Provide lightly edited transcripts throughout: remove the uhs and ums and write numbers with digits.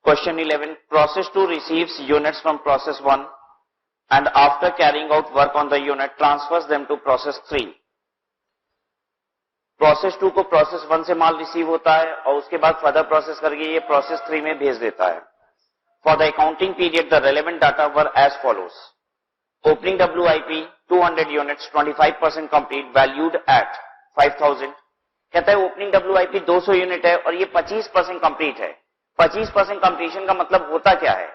Question 11. Process 2 receives units from process 1 and after carrying out work on the unit transfers them to process 3. Process 2 को process 1 से माल receive होता है और उसके बाद फर्दर प्रोसेस करके ये प्रोसेस 3 में भेज देता है. For the accounting period the relevant data were as follows. Opening WIP 200 units 25% complete valued at 5000. कहता है ओपनिंग WIP 200 यूनिट है और ये 25% कंप्लीट है. 25% कंप्लीशन का मतलब होता क्या है?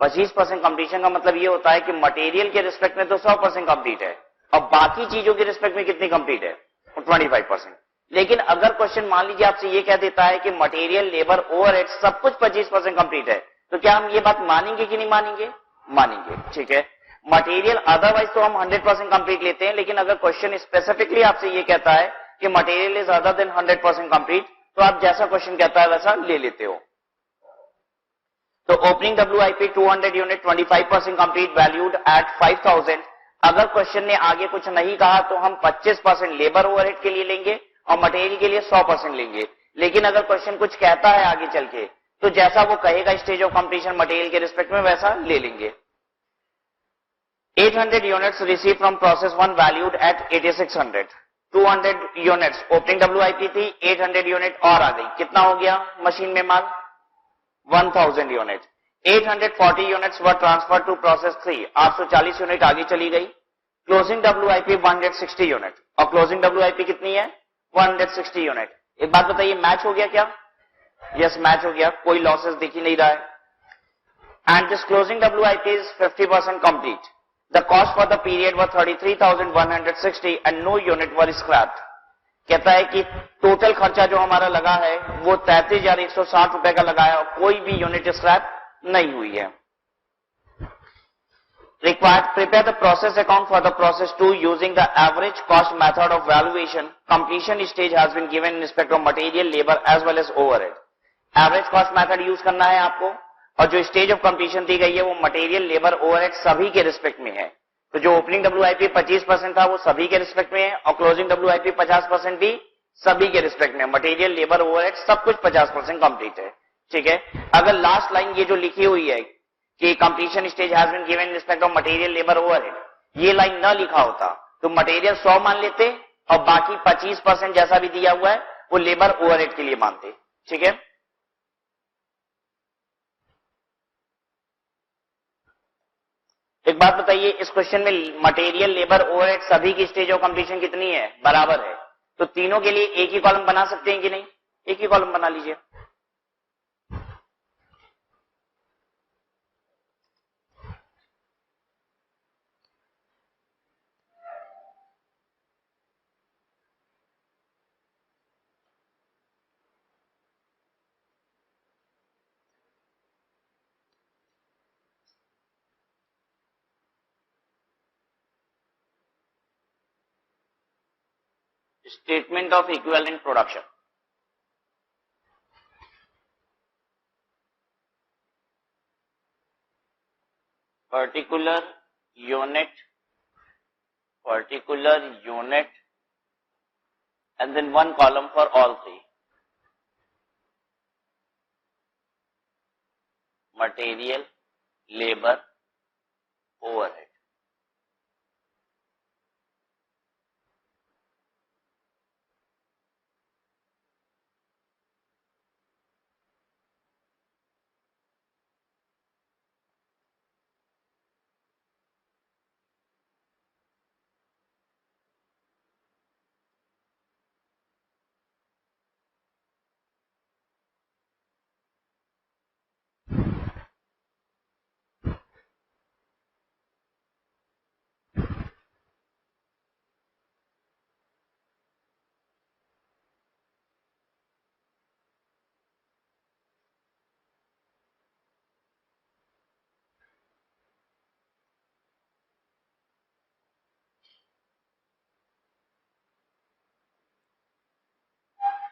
25% कंप्लीशन का मतलब ये होता है कि मटेरियल के रिस्पेक्ट में तो 100% कंप्लीट है और बाकी चीजों के रिस्पेक्ट में कितनी कंप्लीट है? 25%. लेकिन अगर क्वेश्चन मान लीजिए आपसे ये कह देता है कि मटेरियल, लेबर, ओवरहेड सब कुछ 25% कंप्लीट है, तो क्या हम ये बात मानेंगे कि नहीं मानेंगे? मानेंगे. ठीक है. मटेरियल अदरवाइज तो हम 100% कंप्लीट लेते हैं, लेकिन अगर क्वेश्चन स्पेसिफिकली आपसे ये कहता है कि material is other than 100% complete, तो आप जैसा क्वेश्चन कहता है वैसा ले लेते हो. तो opening WIP 200 unit 25% complete valued at 5000. अगर क्वेश्चन ने आगे कुछ नहीं कहा तो हम 25% लेबर ओवरहेड के लिए लेंगे और मटेरियल के लिए 100% लेंगे. लेकिन अगर क्वेश्चन कुछ कहता है आगे चल के, तो जैसा वो कहेगा स्टेज ऑफ कंप्लीशन मटेरियल के रिस्पेक्ट में वैसा ले लेंगे. 800 units receive from process 1 valued at 8600. 200 units opening WIP थी, 800 यूनिट और आ गई. कितना हो गया मशीन में माल? 1000 unit. 840 units were transfer to process 3. 840 unit आगे चली गई. क्लोजिंग WIP 160 यूनिट और क्लोजिंग WIP कितनी है? 160 यूनिट. एक बात बताइए, मैच हो गया क्या? यस, मैच हो गया. कोई लॉसेस दिख ही नहीं रहा है. And this closing WIP is 50% complete. The cost for the period were 33,160 and no unit were scrapped. कहता है कि टोटल खर्चा जो हमारा लगा है वो 33,160 रुपए का लगा है और कोई भी यूनिट स्क्रैप नहीं हुई है. Required prepare the process account for the process 2 using the average cost method of valuation. Completion stage has been given in respect of material, labor as well as overhead. Average cost method use करना है आपको और जो stage of completion दी गई है वो material, labour, overhead सभी के रिस्पेक्ट में है. तो जो ओपनिंग WIP 25% था वो सभी के रिस्पेक्ट में है और क्लोजिंग WIP 50% भी सभी के रिस्पेक्ट में. मटेरियल, लेबर, ओवरहेड सब कुछ 50% कंप्लीट है. ठीक है. अगर लास्ट लाइन ये जो लिखी हुई है कि completion stage has been given in respect of material, labour, overhead, ये लाइन न लिखा होता तो मटेरियल 100 मान लेते और बाकी 25% जैसा भी दिया हुआ है वो लेबर, ओवरहेड के लिए मानते. ठीक है. एक बात बताइए, इस क्वेश्चन में मटेरियल, लेबर, ओवरहेड सभी की स्टेज ऑफ कंप्लीशन कितनी है? बराबर है. तो तीनों के लिए एक ही कॉलम बना सकते हैं कि नहीं? एक ही कॉलम बना लीजिए. Statement of equivalent production. Particular unit, and then one column for all three. Material, labor, overhead.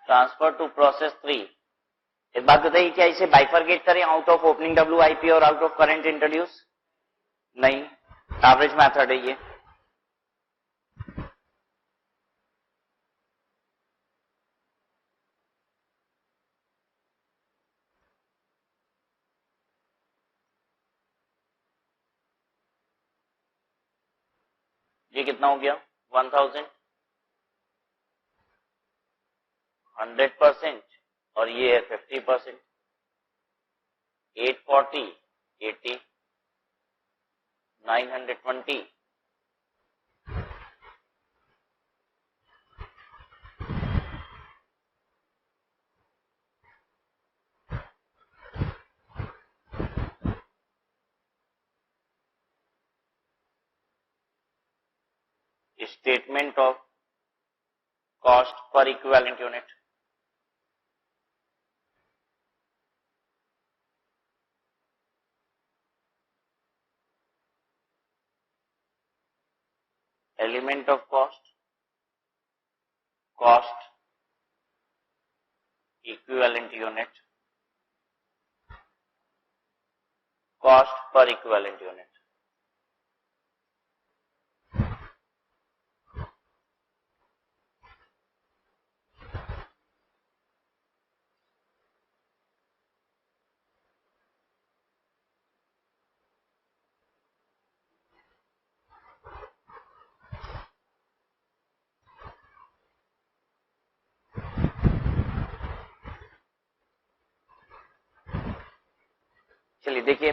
Transfer to process 3. एक बात बताइए, क्या इसे बाइफरगेट करें आउट ऑफ ओपनिंग WIP और आउट ऑफ करंट इंट्रोड्यूस? नहीं, एवरेज मेथड है ये. ये कितना हो गया 1000 100% और ये है 50%, 840 80 920 statement of cost per equivalent unit. Element of cost, cost equivalent unit, cost per equivalent unit. चलिए देखिए,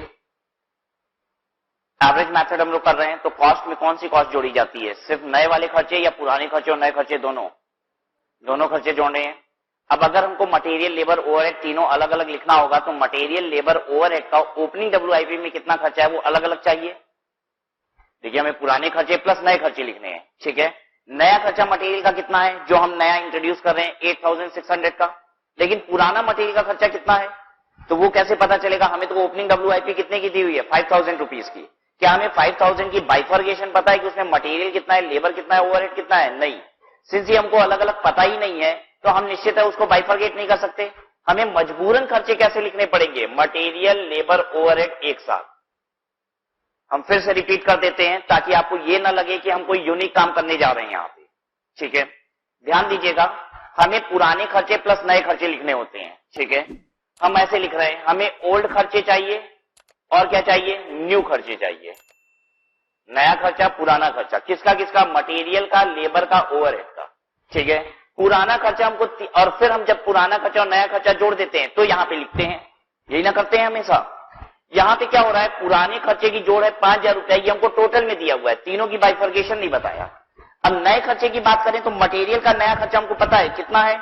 एवरेज मेथड हम लोग कर रहे हैं, तो कॉस्ट में कौन सी कॉस्ट जोड़ी जाती है? सिर्फ नए वाले खर्चे या पुराने खर्चे और नए खर्चे दोनों खर्चे जोड़ रहे हैं। अब अगर हमको मटेरियल, लेबर, ओवरहेड तीनों अलग अलग लिखना होगा तो मटेरियल, लेबर, ओवरहेड का ओपनिंग डब्ल्यूआईपी में कितना खर्चा है वो अलग अलग चाहिए। देखिए हमें पुराने खर्चे प्लस नए खर्चे लिखने हैं, ठीक है। नया खर्चा मटेरियल का कितना है जो हम नया इंट्रोड्यूस कर रहे हैं 8600 का, लेकिन पुराना मटेरियल का खर्चा कितना है तो वो कैसे पता चलेगा? हमें तो ओपनिंग डब्ल्यूआईपी कितने की दी हुई है 5000 रुपीज की। क्या हमें 5000 की बाइफर्गेशन पता है कि उसमें मटेरियल कितना है, लेबर कितना है, ओवरहेड कितना है? नहीं। सिंस ये हमको अलग अलग पता ही नहीं है तो हम निश्चित है उसको बाइफर्गेट नहीं कर सकते। हमें मजबूरन खर्चे कैसे लिखने पड़ेंगे? मटेरियल, लेबर, ओवरहेड एक साथ। हम फिर से रिपीट कर देते हैं ताकि आपको ये ना लगे कि हम कोई यूनिक काम करने जा रहे हैं यहाँ पे, ठीक है। ध्यान दीजिएगा, हमें पुराने खर्चे प्लस नए खर्चे लिखने होते हैं, ठीक है। हम ऐसे लिख रहे हैं, हमें ओल्ड खर्चे चाहिए और क्या चाहिए? न्यू खर्चे चाहिए। नया खर्चा, पुराना खर्चा, किसका किसका? मटेरियल का, लेबर का, ओवरहेड का, ठीक है। पुराना खर्चा हमको, और फिर हम जब पुराना खर्चा और नया खर्चा जोड़ देते हैं तो यहां पे लिखते हैं, यही ना करते हैं हमेशा। यहां पे क्या हो रहा है? पुराने खर्चे की जोड़ है 5000 रुपया, ये हमको टोटल में दिया हुआ है, तीनों की बाइफर्गेशन नहीं बताया। अब नए खर्चे की बात करें तो मटेरियल का नया खर्चा हमको पता है कितना है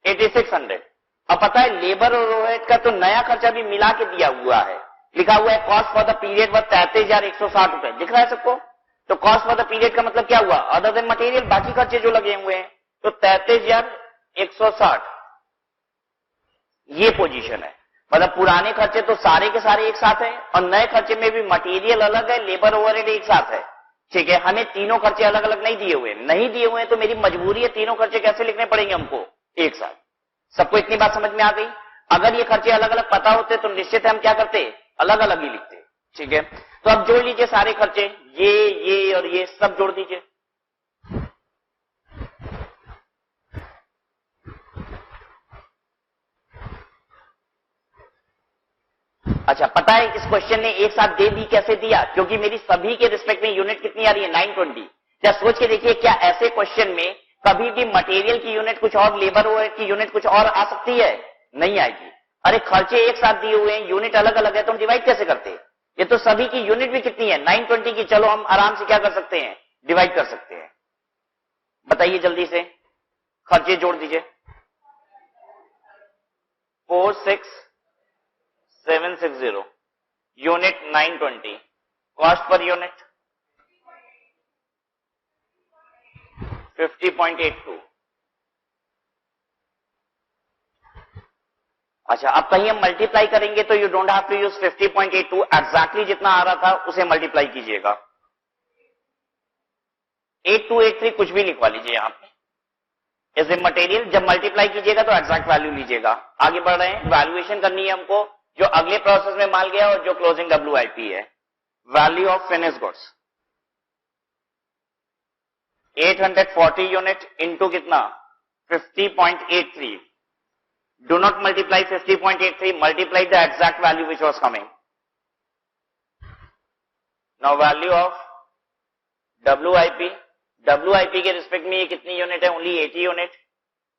8600। अब पता है लेबर और ओवरहेड का तो नया खर्चा भी मिला के दिया हुआ है, लिखा हुआ है कॉस्ट फॉर द पीरियड व 33160 रुपए, दिख रहा है सबको? तो कॉस्ट फॉर द पीरियड का मतलब क्या हुआ? अदर देन मटेरियल बाकी खर्चे जो लगे हुए हैं, तो 33160 ये पोजीशन है। मतलब पुराने खर्चे तो सारे के सारे एक साथ हैं और नए खर्चे में भी मटेरियल अलग है, लेबर, ओवरहेड एक साथ है, ठीक है। हमें तीनों खर्चे अलग अलग नहीं दिए हुए हैं तो मेरी मजबूरी है तीनों खर्चे कैसे लिखने पड़ेंगे हमको एक साथ। सबको इतनी बात समझ में आ गई? अगर ये खर्चे अलग अलग पता होते तो निश्चित है हम क्या करते? अलग अलग ही लिखते, ठीक है। तो अब जोड़ लीजिए सारे खर्चे, ये और ये सब जोड़ दीजिए। अच्छा, पता है इस क्वेश्चन ने एक साथ दे दी, कैसे दिया? क्योंकि मेरी सभी के रिस्पेक्ट में यूनिट कितनी आ रही है 920। क्या सोच के देखिए, क्या ऐसे क्वेश्चन में कभी भी मटेरियल की यूनिट कुछ और, लेबर ओवरहेड की यूनिट कुछ और आ सकती है? नहीं आएगी। अरे खर्चे एक साथ दिए हुए हैं, यूनिट अलग अलग है तो हम डिवाइड कैसे करते हैं? ये तो सभी की यूनिट भी कितनी है 920 की, चलो हम आराम से क्या कर सकते हैं? डिवाइड कर सकते हैं। बताइए जल्दी से, खर्चे जोड़ दीजिए। 46760 यूनिट 920, कॉस्ट पर यूनिट 50.82। अच्छा, अब कहीं हम मल्टीप्लाई करेंगे तो you don't have to use 50.82, exactly जितना आ रहा था उसे मल्टीप्लाई कीजिएगा। 8283 कुछ भी लिखवा लीजिए यहां पे एज ए मटेरियल। जब मल्टीप्लाई कीजिएगा तो एग्जैक्ट वैल्यू लीजिएगा। आगे बढ़ रहे हैं, वैल्यूएशन करनी है हमको जो अगले प्रोसेस में माल गया और जो क्लोजिंग डब्ल्यूआईपी है। Value of finish goods 840 unit into कितना 50.83। Do not multiply 50.83, multiply the exact value which was coming. Now value of WIP के रिस्पेक्ट में ये कितनी यूनिट है? Only 80 unit.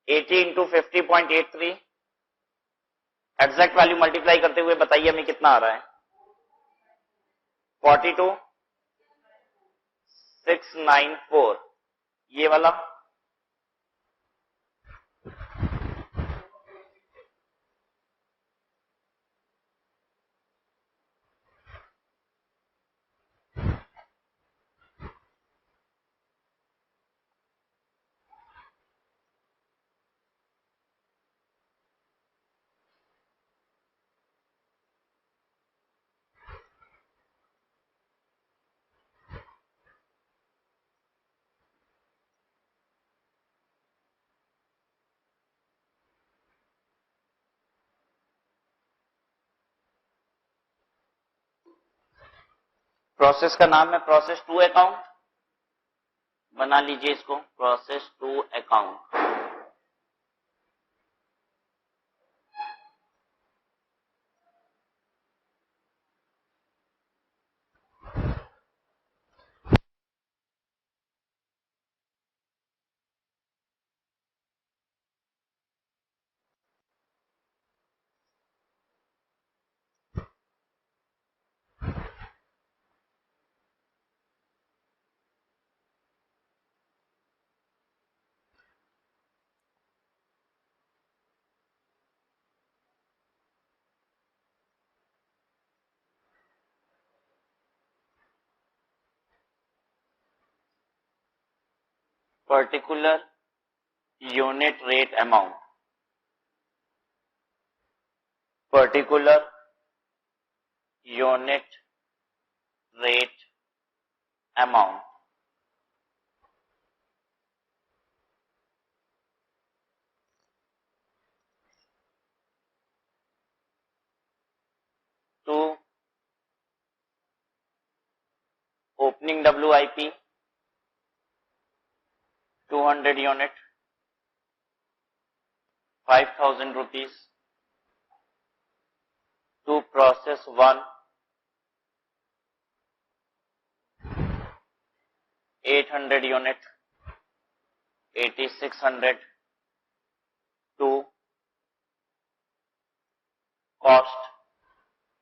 80 into 50.83, exact value multiply करते हुए बताइए हमें कितना आ रहा है? 42694, ये वाला। प्रोसेस का नाम है प्रोसेस टू अकाउंट, बना लीजिए इसको, process two account. Particular unit rate amount, particular unit rate amount. To opening WIP 200 यूनिट 5000 rupees, to process 1 800 unit 8600, to cost.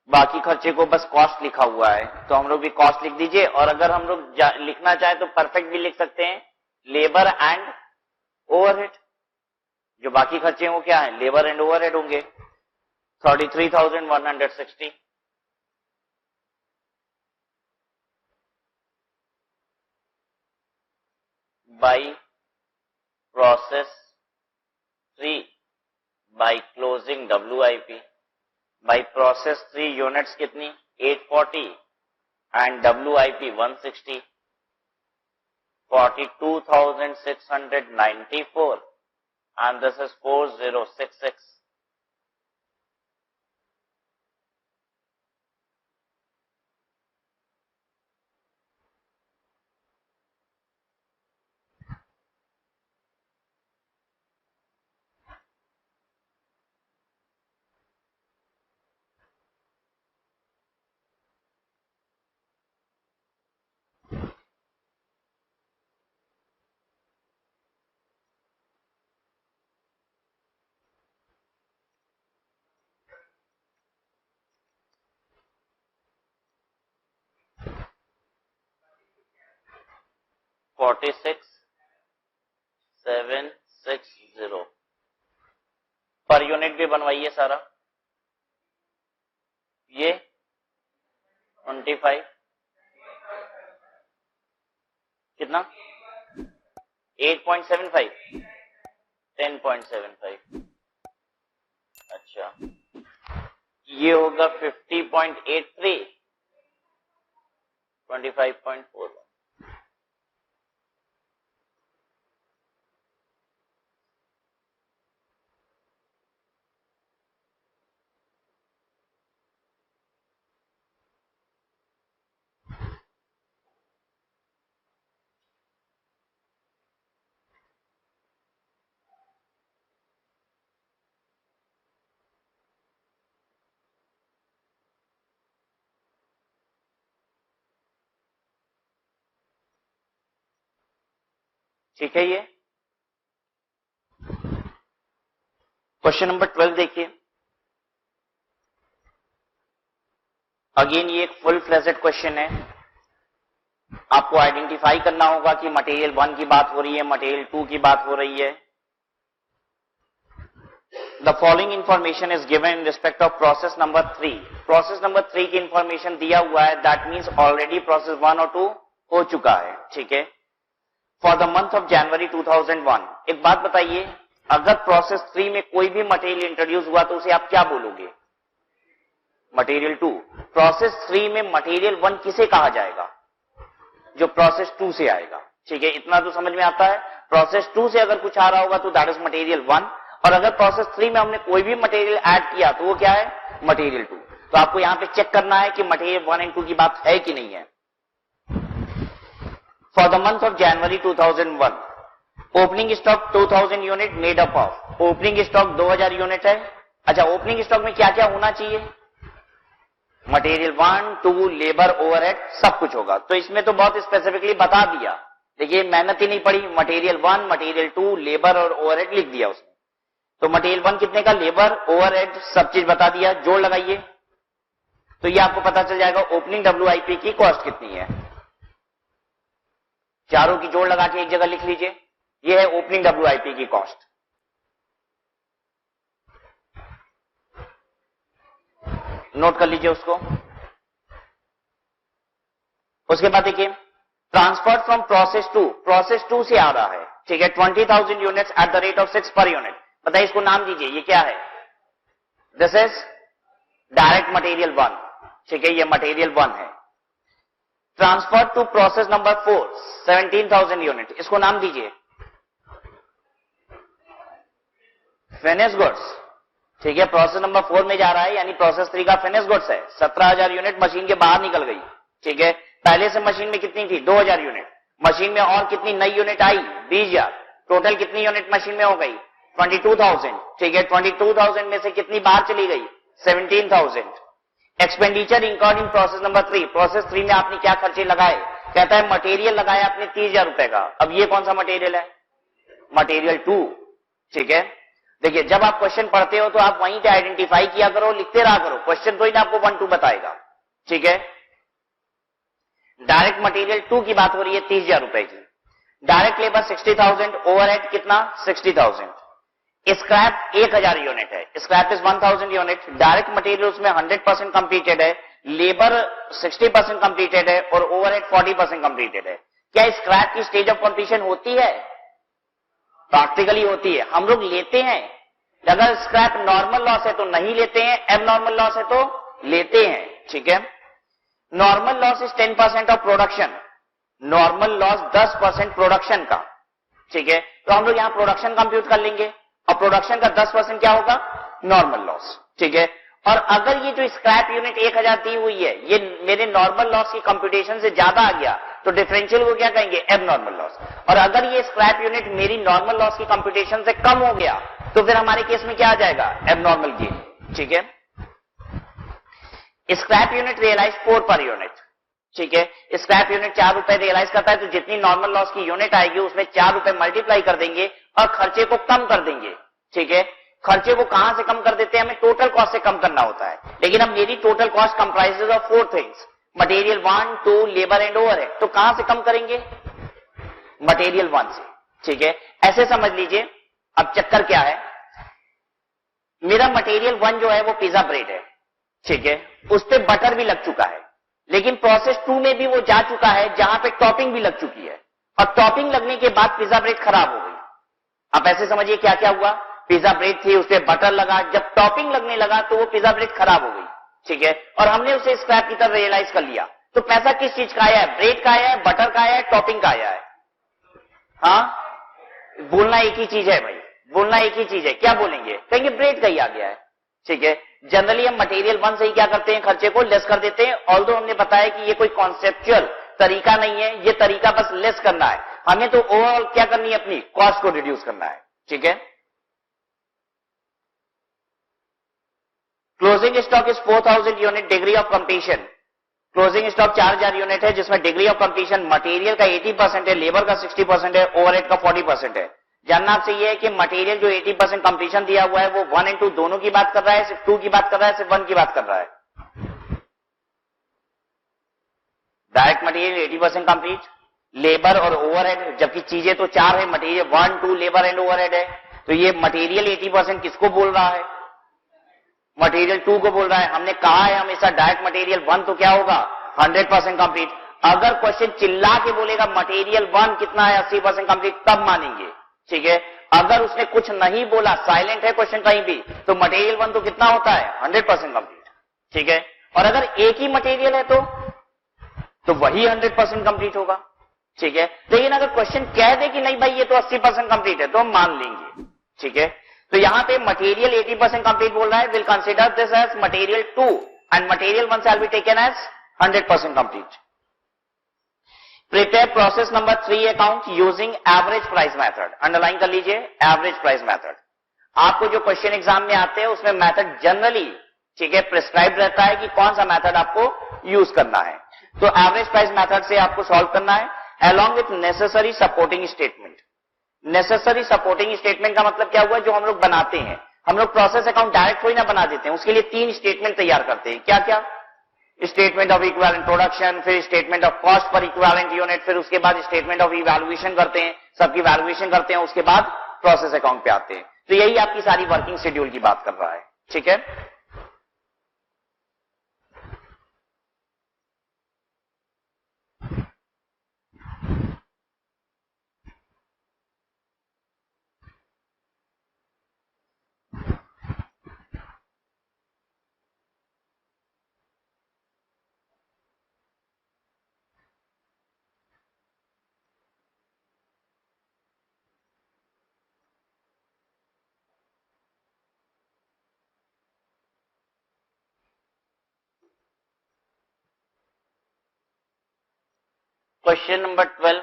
बाकी खर्चे को बस कॉस्ट लिखा हुआ है तो हम लोग भी कॉस्ट लिख दीजिए, और अगर हम लोग लिखना चाहे तो परफेक्ट भी लिख सकते हैं, लेबर एंड ओवरहेड। जो बाकी खर्चे हैं वो क्या है? लेबर एंड ओवरहेड होंगे। 33,160 by process 3 by closing WIP। By process 3 units कितनी? 840 and WIP 160, 42,694 and this is 4066। Forty six 760 per unit भी बनवाइए सारा। ये 25 कितना? 8.75 10.75। अच्छा, ये होगा 50.83 25.41। ठीक है। ये क्वेश्चन नंबर 12 देखिए। अगेन ये एक फुल फ्लेजेड क्वेश्चन है। आपको आइडेंटिफाई करना होगा कि मटेरियल 1 की बात हो रही है, मटेरियल 2 की बात हो रही है। The following information is given in respect of process number 3। Process number 3 की इंफॉर्मेशन दिया हुआ है, दैट मीन्स ऑलरेडी प्रोसेस 1 और 2 हो चुका है। ठीक है। For the month of January 2001, एक बात बताइए, अगर प्रोसेस 3 में कोई भी मटेरियल इंट्रोड्यूस हुआ तो उसे आप क्या बोलोगे? मटेरियल 2। प्रोसेस 3 में मटेरियल 1 किसे कहा जाएगा? जो प्रोसेस 2 से आएगा। ठीक है, इतना तो समझ में आता है। प्रोसेस 2 से अगर कुछ आ रहा होगा तो दैट इज मटेरियल 1, और अगर प्रोसेस 3 में हमने कोई भी मटेरियल ऐड किया तो वो क्या है? मटेरियल 2। तो आपको यहां पे चेक करना है कि मटेरियल 1 एंड 2 की बात है कि नहीं है। For the month of January 2001, opening stock 2000 unit made up of, opening stock 2000 unit है। अच्छा, ओपनिंग स्टॉक में क्या क्या होना चाहिए? मटेरियल 1, 2, लेबर, ओवरहेड, सब कुछ होगा। तो इसमें तो बहुत स्पेसिफिकली बता दिया। देखिए, मेहनत ही नहीं पड़ी, मटेरियल 1, मटेरियल 2, लेबर और ओवरहेड लिख दिया उसने। तो मटेरियल 1 कितने का, लेबर, ओवरहेड, सब चीज बता दिया। जोड़ लगाइए तो ये आपको पता चल जाएगा ओपनिंग WIP की कॉस्ट कितनी है। चारों की जोड़ लगा के एक जगह लिख लीजिए, ये है ओपनिंग WIP की कॉस्ट। नोट कर लीजिए उसको। उसके बाद देखिए, ट्रांसफर फ्रॉम प्रोसेस 2, प्रोसेस 2 से आ रहा है। ठीक है, 20,000 units at the rate of 6 per unit. बताइए इसको नाम दीजिए, ये क्या है? This is direct material 1। ठीक है, ये मटेरियल 1 है। Transfer to process number 4, 17,000 unit, इसको नाम दीजिए फिनिश गुड्स। ठीक है, प्रोसेस नंबर 4 में जा रहा है, यानी प्रोसेस 3 का फिनिश गुड्स है। 17,000 यूनिट मशीन के बाहर निकल गई। ठीक है, पहले से मशीन में कितनी थी? 2,000 यूनिट। मशीन में और कितनी नई यूनिट आई? 20,000। टोटल कितनी यूनिट मशीन में हो गई? 22,000। ठीक है, 22,000 में से कितनी बाहर चली गई? 17,000। Expenditure incurred in process number 3, process 3 में आपने क्या खर्चे लगाए? कहता है मटेरियल लगाया आपने 30,000 रुपए का। अब ये कौन सा मटेरियल है? मटेरियल 2। ठीक है, देखिए जब आप क्वेश्चन पढ़ते हो तो आप वहीं पे आइडेंटिफाई किया करो, लिखते रहा करो। क्वेश्चन तो ही ना आपको 1, 2 बताएगा। ठीक है, डायरेक्ट मटेरियल 2 की बात हो रही है 30,000 रुपए की। डायरेक्ट लेबर 60,000, ओवरहेड कितना? 60,000। स्क्रैप 1,000 यूनिट है, scrap is 1,000 unit. Direct material उसमें 100% कंप्लीटेड है, लेबर 60% कंप्लीटेड है और ओवरहेड 40% कंप्लीटेड है। क्या स्क्रैप की स्टेज ऑफ कंप्लीशन होती है? प्रैक्टिकली होती है, हम लोग लेते हैं। अगर स्क्रैप नॉर्मल लॉस है तो नहीं लेते हैं, एबनॉर्मल लॉस है तो लेते हैं। ठीक है, normal loss is 10% of production, normal loss 10% production का। ठीक है, तो हम लोग यहां प्रोडक्शन कंप्यूट कर लेंगे और प्रोडक्शन का 10% क्या होगा? Normal loss. ठीक है, और अगर ये जो स्क्रैप यूनिट 1,000 दी हुई है ये मेरे नॉर्मल लॉस की कंप्यूटेशन से ज्यादा आ गया तो डिफरेंशियल को क्या कहेंगे? Abnormal loss. और अगर ये स्क्रैप यूनिट मेरी नॉर्मल लॉस की कंप्यूटेशन से कम हो गया तो फिर हमारे केस में क्या आ जाएगा? Abnormal gain. ठीक है, scrap unit realise 4 per unit. ठीक है, स्क्रैप यूनिट 4 रुपए रियलाइज करता है तो जितनी नॉर्मल लॉस की यूनिट आएगी उसमें 4 रुपए मल्टीप्लाई कर देंगे और खर्चे को कम कर देंगे। ठीक है, खर्चे को कहां से कम कर देते हैं? हमें टोटल कॉस्ट से कम करना होता है। लेकिन अब मेरी total cost comprises of 4 things, material 1, 2, labour and overhead. तो कहां से कम करेंगे? मटेरियल 1 से। ठीक है, ऐसे समझ लीजिए। अब चक्कर क्या है, मेरा मटेरियल 1 जो है वो पिज्जा ब्रेड है। ठीक है, उस पे बटर भी लग चुका है, लेकिन प्रोसेस 2 में भी वो जा चुका है जहां पे टॉपिंग भी लग चुकी है, और टॉपिंग लगने के बाद पिज्जा ब्रेड खराब हो गई। आप ऐसे समझिए क्या क्या हुआ, पिज्जा ब्रेड थी, उस पर बटर लगा, जब टॉपिंग लगने लगा तो वो पिज्जा ब्रेड खराब हो गई। ठीक है, और हमने उसे स्क्रैप की तरह रियलाइज कर लिया। तो पैसा किस चीज का आया है? ब्रेड का आया है, बटर का आया है, टॉपिंग का आया है। हाँ, बोलना एक ही चीज है भाई, बोलना एक ही चीज है। क्या बोलेंगे? कहेंगे ब्रेड का ही आ गया है। ठीक है, जनरली हम मटेरियल 1 से ही क्या करते हैं? खर्चे को लेस कर देते हैं। ऑल्दो हमने बताया कि ये कोई कॉन्सेप्चुअल तरीका नहीं है, ये तरीका बस लेस करना है। हमें तो ओवरऑल क्या करनी है? अपनी कॉस्ट को रिड्यूस करना है। ठीक है, closing stock is 4,000 unit, degree of completion closing stock 4000 unit है, जिसमें डिग्री ऑफ कंप्लीशन मटेरियल का 80% है, लेबर का 60% है, ओवरहेड का 40% है। जानना आपसे ये है कि मटेरियल जो 80% कंप्लीशन दिया हुआ है वो 1 और 2 दोनों की बात कर रहा है, सिर्फ 2 की बात कर रहा है, सिर्फ 1 की बात कर रहा है? डायरेक्ट मटेरियल 80% कंप्लीट, लेबर और ओवरहेड, जबकि चीजें तो 4 है, मटेरियल 1, 2 लेबर एंड ओवरहेड है, तो ये मटेरियल 80% किसको बोल रहा है? मटेरियल 2 को बोल रहा है। हमने कहा है हमेशा डायरेक्ट मटेरियल 1 तो क्या होगा? 100% कंप्लीट। अगर क्वेश्चन चिल्ला के बोलेगा मटेरियल 1 कितना है? 80% कंप्लीट, तब मानेंगे, ठीक है। अगर उसने कुछ नहीं बोला, साइलेंट है क्वेश्चन कहीं भी, तो मटेरियल 1 तो कितना होता है? 100% कंप्लीट, ठीक है। और अगर एक ही मटेरियल है तो वही 100% कंप्लीट होगा, ठीक है। लेकिन अगर क्वेश्चन कह दे कि नहीं भाई ये तो 80% कंप्लीट है, तो हम मान लेंगे, ठीक है। तो यहां पे मटेरियल 80% कंप्लीट बोल रहा है, will consider this as material 2 and material 1 shall be taken as 100% complete. Prepare process number 3 account using average price method. Underline कर लीजिए एवरेज प्राइस मेथड। आपको जो क्वेश्चन एग्जाम में आते हैं उसमें मेथड जनरली, ठीक है, प्रिस्क्राइब रहता है कि कौन सा मेथड आपको यूज करना है। तो एवरेज प्राइस मेथड से आपको सॉल्व करना है along with necessary supporting statement. Necessary supporting statement का मतलब क्या हुआ? जो हम लोग बनाते हैं, हम लोग प्रोसेस अकाउंट डायरेक्ट थोड़ी ना बना देते हैं, उसके लिए 3 स्टेटमेंट तैयार करते हैं। क्या क्या? स्टेटमेंट ऑफ इक्विवेलेंट प्रोडक्शन, फिर statement of cost per equivalent unit, फिर उसके बाद स्टेटमेंट ऑफ इवैल्यूएशन करते हैं, सबकी वैल्यूएशन करते हैं, उसके बाद प्रोसेस अकाउंट पे आते हैं। तो यही आपकी सारी वर्किंग शेड्यूल की बात कर रहा है, ठीक है। Question number 12,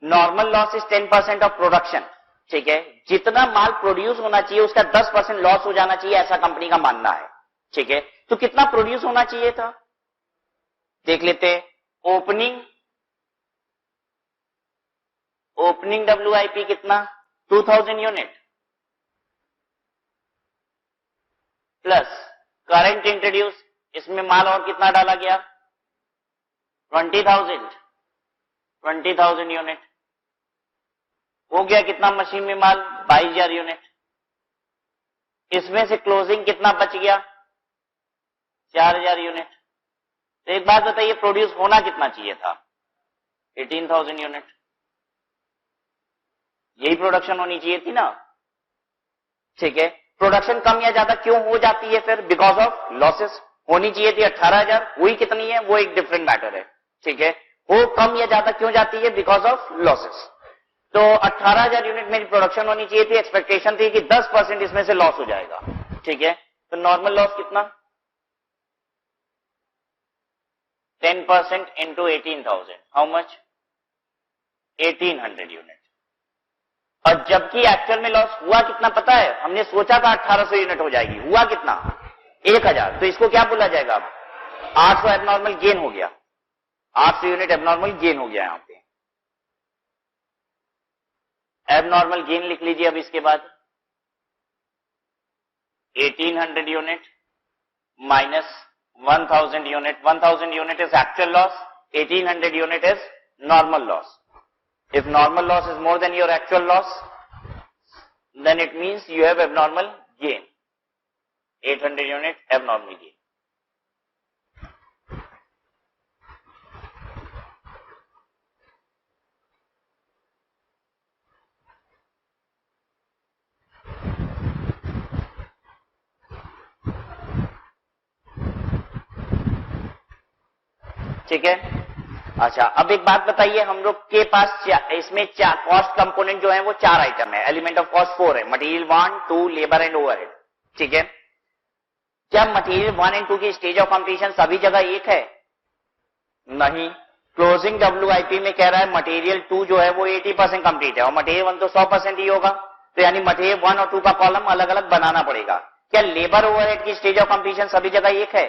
normal loss is 10% of production, ठीक है। जितना माल प्रोड्यूस होना चाहिए उसका 10% लॉस हो जाना चाहिए, ऐसा कंपनी का मानना है, ठीक है। तो कितना प्रोड्यूस होना चाहिए था? देख लेते हैं। ओपनिंग WIP कितना? 2000 यूनिट प्लस करंट इंट्रोड्यूस, इसमें माल और कितना डाला गया? 20,000 यूनिट हो गया। कितना मशीन में माल? 22,000 यूनिट। इसमें से क्लोजिंग कितना बच गया? 4,000 यूनिट। तो एक बात बताइए, प्रोड्यूस होना कितना चाहिए था? 18,000 यूनिट। यही प्रोडक्शन होनी चाहिए थी ना, ठीक है। प्रोडक्शन कम या ज्यादा क्यों हो जाती है फिर? Because of losses. होनी चाहिए थी 18,000, हुई कितनी है वो एक डिफरेंट मैटर है, ठीक है। वो कम या ज्यादा क्यों जाती है? Because of losses. तो 18,000 यूनिट मेरी प्रोडक्शन होनी चाहिए थी, एक्सपेक्टेशन थी कि 10% इसमें से लॉस हो जाएगा, ठीक है। तो नॉर्मल लॉस कितना? 10% इंटू 18,000, हाउ मच? 1800 यूनिट। और जबकि एक्चुअल में लॉस हुआ कितना पता है? हमने सोचा था 1800 यूनिट हो जाएगी, हुआ कितना? 1000। तो इसको क्या बोला जाएगा? अब 800 एबनॉर्मल गेन हो गया, 800 यूनिट एबनॉर्मल गेन हो गया। यहां पे एबनॉर्मल गेन लिख लीजिए। अब इसके बाद 1800 unit minus 1000 unit. 1000 unit is actual loss, 1800 unit is normal loss. If normal loss is more than your actual loss, then it means you have abnormal gain. 800 unit abnormal gain. ठीक है। अच्छा, अब एक बात बताइए, हम लोग के पास इसमें कॉस्ट कंपोनेंट जो है वो 4 आइटम है, एलिमेंट ऑफ कॉस्ट 4 है, मटेरियल 1, 2, लेबर एंड ओवरहेड, ठीक है। क्या मटेरियल 1 एंड 2 की स्टेज ऑफ कंप्लीशन सभी जगह एक है? नहीं। क्लोजिंग WIP में कह रहा है मटेरियल 2 जो है वो 80% कंप्लीट है और मटेरियल 1 तो 100% ही होगा, तो यानी मटेरियल 1 और 2 का कॉलम अलग अलग बनाना पड़ेगा। क्या लेबर ओवरहेड की स्टेज ऑफ कंप्लीशन सभी जगह एक है?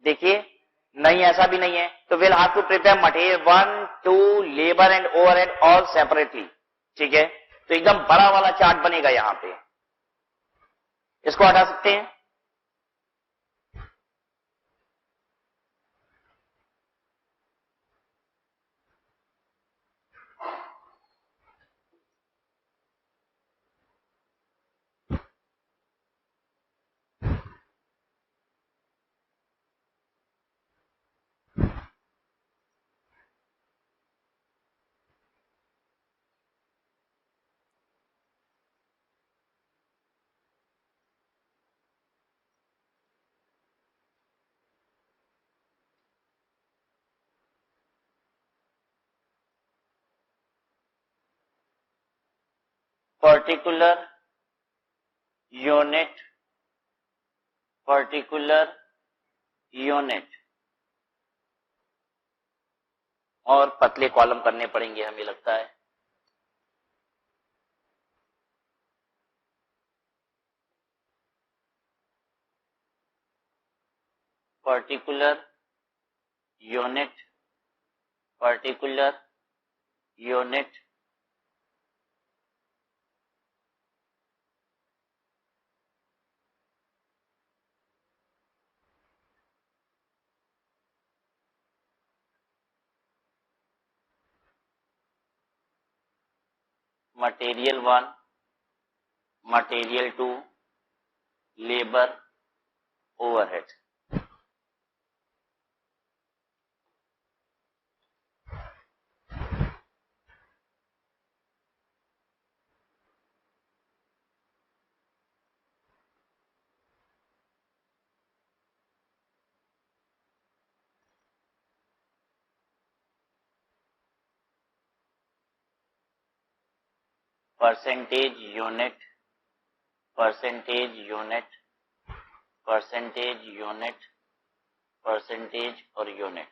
देखिए नहीं, ऐसा भी नहीं है, तो will have to prepare material 1 2 labour and overhead all separately. ठीक है, तो एकदम बड़ा वाला चार्ट बनेगा यहां पे, इसको हटा सकते हैं। पर्टिकुलर यूनिट और पतले कॉलम करने पड़ेंगे हमें लगता है। Particular unit material 1 material 2 labour overhead. Percentage unit और unit.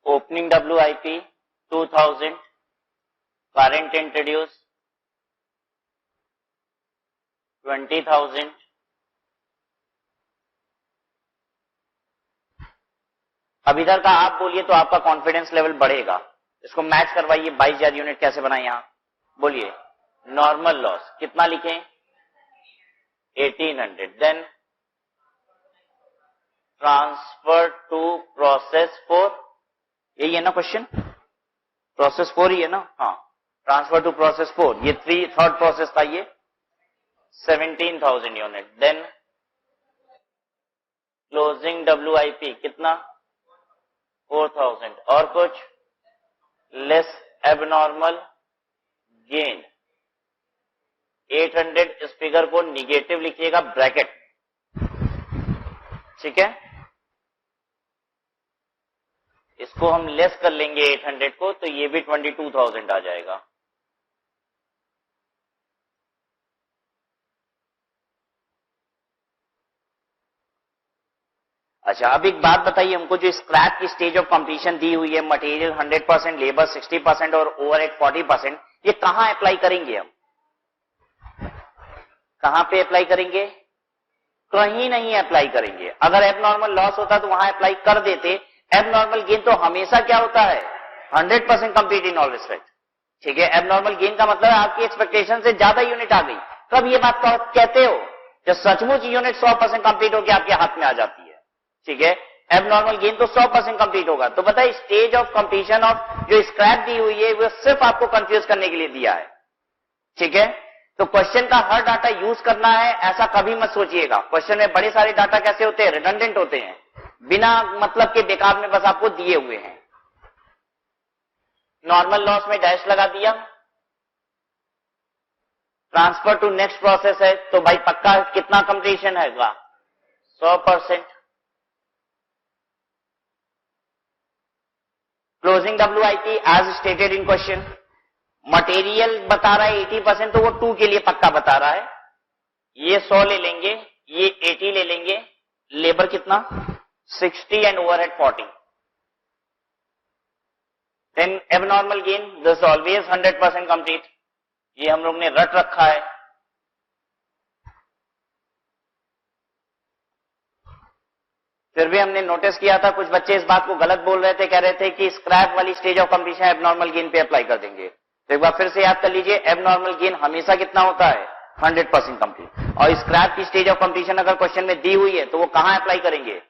Opening WIP 2000, current introduce 20,000, अब इधर का आप बोलिए तो आपका कॉन्फिडेंस लेवल बढ़ेगा। इसको मैच करवाइए, 22,000 यूनिट कैसे बनाए यहां, बोलिए। नॉर्मल लॉस कितना लिखें, 1800, देन ट्रांसफर टू प्रोसेस 4, यही है ना क्वेश्चन, प्रोसेस 4 ही है ना, हाँ, ट्रांसफर टू प्रोसेस 4, ये थर्ड प्रोसेस था, ये 17,000 यूनिट, देन क्लोजिंग WIP कितना 4,000, और कुछ लेस एबनॉर्मल गेन 800, इस फिगर को निगेटिव लिखिएगा ब्रैकेट, ठीक है, इसको हम लेस कर लेंगे 800 को, तो ये भी 22,000 आ जाएगा। अच्छा, अब एक बात बताइए हमको, जो स्क्रैप की स्टेज ऑफ कंप्लीशन दी हुई है, मटेरियल 100%, लेबर 60% और ओवरहेड 40%, ये कहां अप्लाई करेंगे हम, कहां पे अप्लाई करेंगे, कहीं नहीं अप्लाई करेंगे। अगर एबनॉर्मल लॉस होता तो वहां अप्लाई कर देते, एबनॉर्मल गेन तो हमेशा क्या होता है, 100% कंप्लीट इन ऑल रिस्पेक्ट, ठीक है। एबनॉर्मल गेन का मतलब है आपकी एक्सपेक्टेशन से ज्यादा यूनिट आ गई, कब ये बात कहते हो, जब सचमुच यूनिट 100% कंप्लीट होकर आपके हाथ में आ जाती है, ठीक है। एबनॉर्मल गेन तो 100% कंप्लीट होगा। तो बताइए स्टेज ऑफ कंप्लीशन ऑफ जो स्क्रैप दी हुई है वो सिर्फ आपको कंफ्यूज करने के लिए दिया है, ठीक है। तो क्वेश्चन का हर डाटा यूज करना है ऐसा कभी मत सोचिएगा। क्वेश्चन में बड़े सारे डाटा कैसे होते हैं, रिडंडेंट होते हैं, बिना मतलब के बेकार में बस आपको दिए हुए हैं। नॉर्मल लॉस में डैश लगा दिया, ट्रांसफर टू नेक्स्ट प्रोसेस है, तो भाई पक्का कितना कंप्लीशन हैगा? 100%। Closing WIP as stated in question, material बता रहा है 80%, तो वो 2 के लिए पक्का बता रहा है। ये 100 ले लेंगे, ये 80 ले लेंगे, लेबर कितना? 60 and overhead 40। Then abnormal gain, this always 100% complete. ये हम लोग ने रट रखा है। फिर भी हमने नोटिस किया था कुछ बच्चे इस बात को गलत बोल रहे थे, कह रहे थे कि स्क्रैप वाली stage of completion abnormal gain पे अप्लाई कर देंगे। तो एक बार फिर से याद कर लीजिए, एबनॉर्मल गेन हमेशा कितना होता है? 100% कंप्लीट। और स्क्रैप की स्टेज ऑफ कंप्लीशन अगर क्वेश्चन में दी हुई है तो वो कहां अप्लाई करेंगे?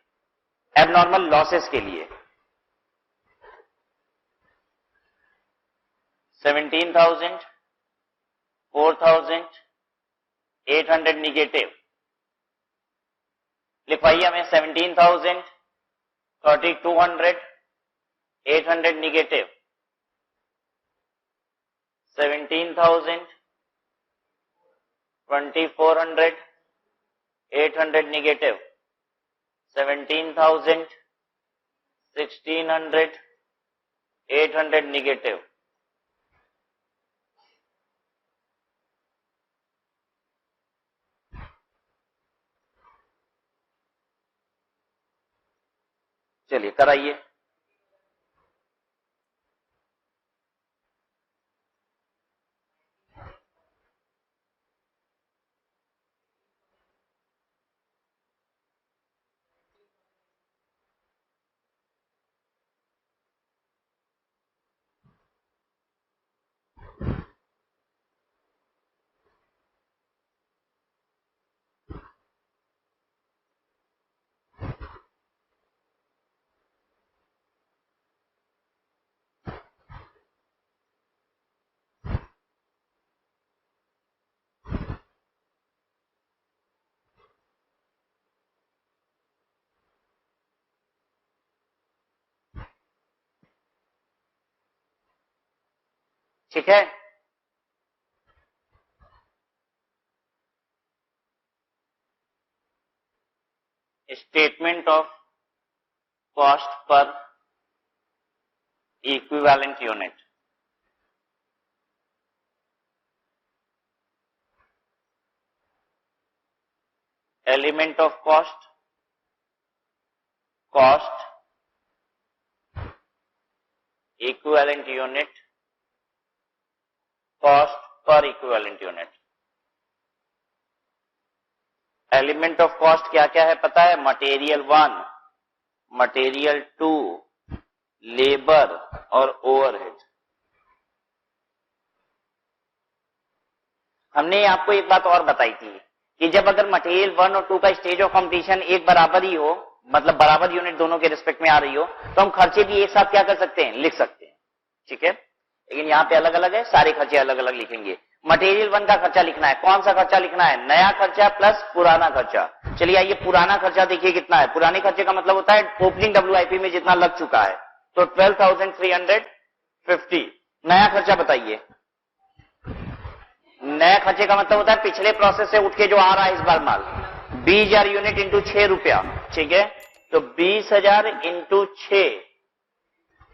एबनॉर्मल लॉसेस के लिए। 17,000, 4,000, 800 निगेटिव। लिखवाइए हमें 17,000, 3,200, 800 निगेटिव। 17,000, 2,400, 800 निगेटिव। 17,000, 1,600, 800 निगेटिव। चलिए कराइए। ठीक है, statement of cost per equivalent unit. Element of cost, cost, equivalent unit, cost per equivalent unit. Element of cost क्या क्या है पता है? मटेरियल 1, मटेरियल 2, लेबर और ओवरहेड। हमने आपको एक बात और बताई थी कि जब अगर मटेरियल 1 और 2 का स्टेज ऑफ कंप्लीशन एक बराबर ही हो, मतलब बराबर यूनिट दोनों के रिस्पेक्ट में आ रही हो, तो हम खर्चे भी एक साथ क्या कर सकते हैं? लिख सकते हैं। ठीक है, लेकिन यहाँ पे अलग अलग है, सारे खर्चे अलग अलग लिखेंगे। मटेरियल 1 का खर्चा लिखना है। कौन सा खर्चा लिखना है? नया खर्चा प्लस पुराना खर्चा। चलिए आइए, पुराना खर्चा देखिए कितना है। पुराने खर्चे का मतलब होता है ओपनिंग WIP में जितना लग चुका है, तो 12,350। नया खर्चा बताइए। नया खर्चे का मतलब होता है पिछले प्रोसेस से उठ के जो आ रहा है इस बार माल। 20,000 यूनिट इंटू 6 रुपया। ठीक है, तो 20,000 इंटू 6।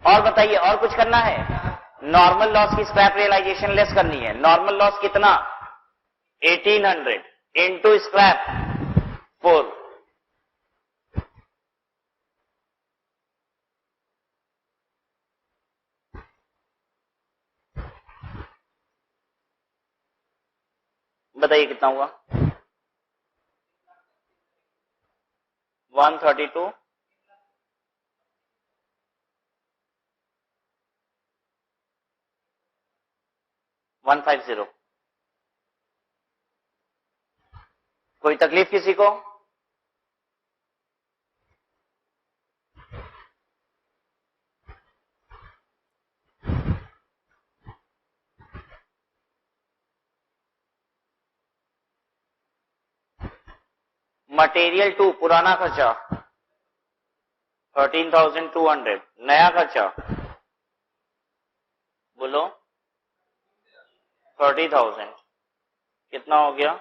और बताइए, और कुछ करना है? नॉर्मल लॉस की स्क्रैप रियलाइजेशन लेस करनी है। नॉर्मल लॉस कितना? 1800 इंटू स्क्रैप 4। बताइए कितना हुआ? 132, 150। कोई तकलीफ किसी को? मटेरियल 2 पुराना खर्चा 13,200। नया खर्चा बोलो 30,000। कितना हो गया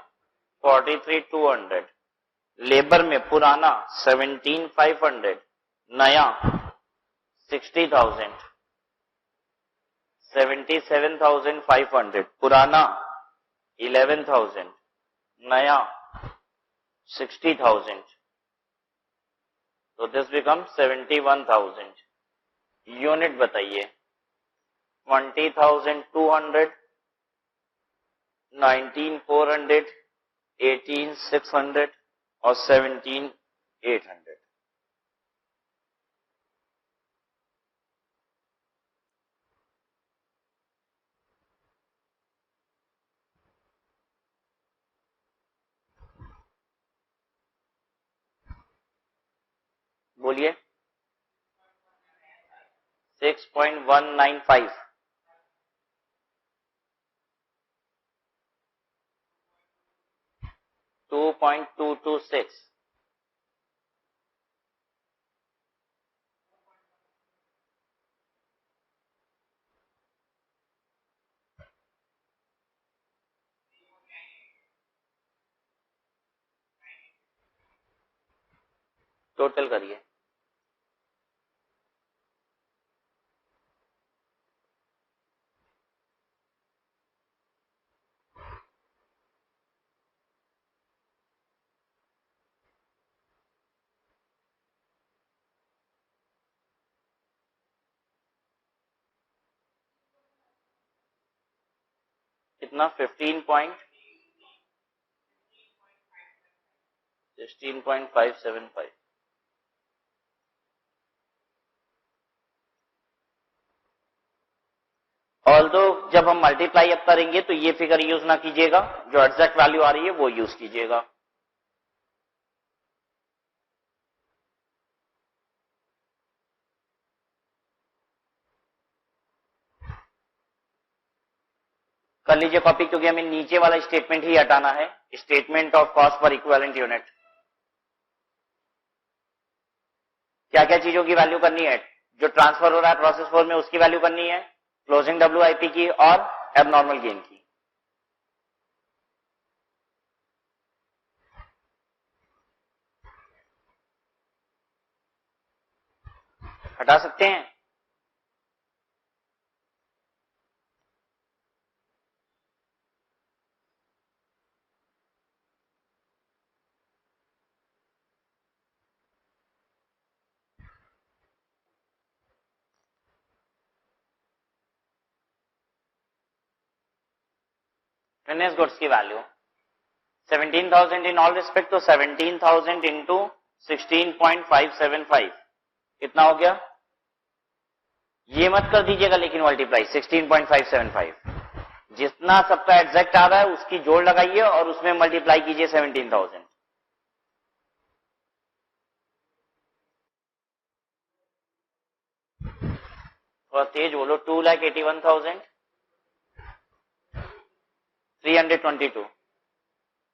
43,200। लेबर में पुराना 17,500, नया 60,000, 77,500, पुराना 11,000, नया 60,000, तो दिस बिकम 71,000। यूनिट बताइए 20,200, 19,400, 18,600 और 17,800। बोलिए 6.195, 2.226, टोटल करिए। कितना 16.575। ऑल्दो जब हम मल्टीप्लाई अप करेंगे तो ये फिगर यूज ना कीजिएगा, जो एग्जैक्ट वैल्यू आ रही है वो यूज कीजिएगा। कर लीजिए कॉपी, क्योंकि हमें नीचे वाला स्टेटमेंट ही हटाना है, statement of cost per equivalent unit. क्या क्या चीजों की वैल्यू करनी है? जो ट्रांसफर हो रहा है प्रोसेस 4 में उसकी वैल्यू करनी है, क्लोजिंग WIP की और एबनॉर्मल गेन की। हटा सकते हैं। फिनिश गुड्स की वैल्यू 17,000 इन ऑल रिस्पेक्ट, तो 17,000 इंटू 16.575 कितना हो गया? ये मत कर दीजिएगा लेकिन मल्टीप्लाई 16.575, जितना सबका एग्जैक्ट आ रहा है उसकी जोड़ लगाइए और उसमें मल्टीप्लाई कीजिए 17,000। और तेज बोलो 2,81,322,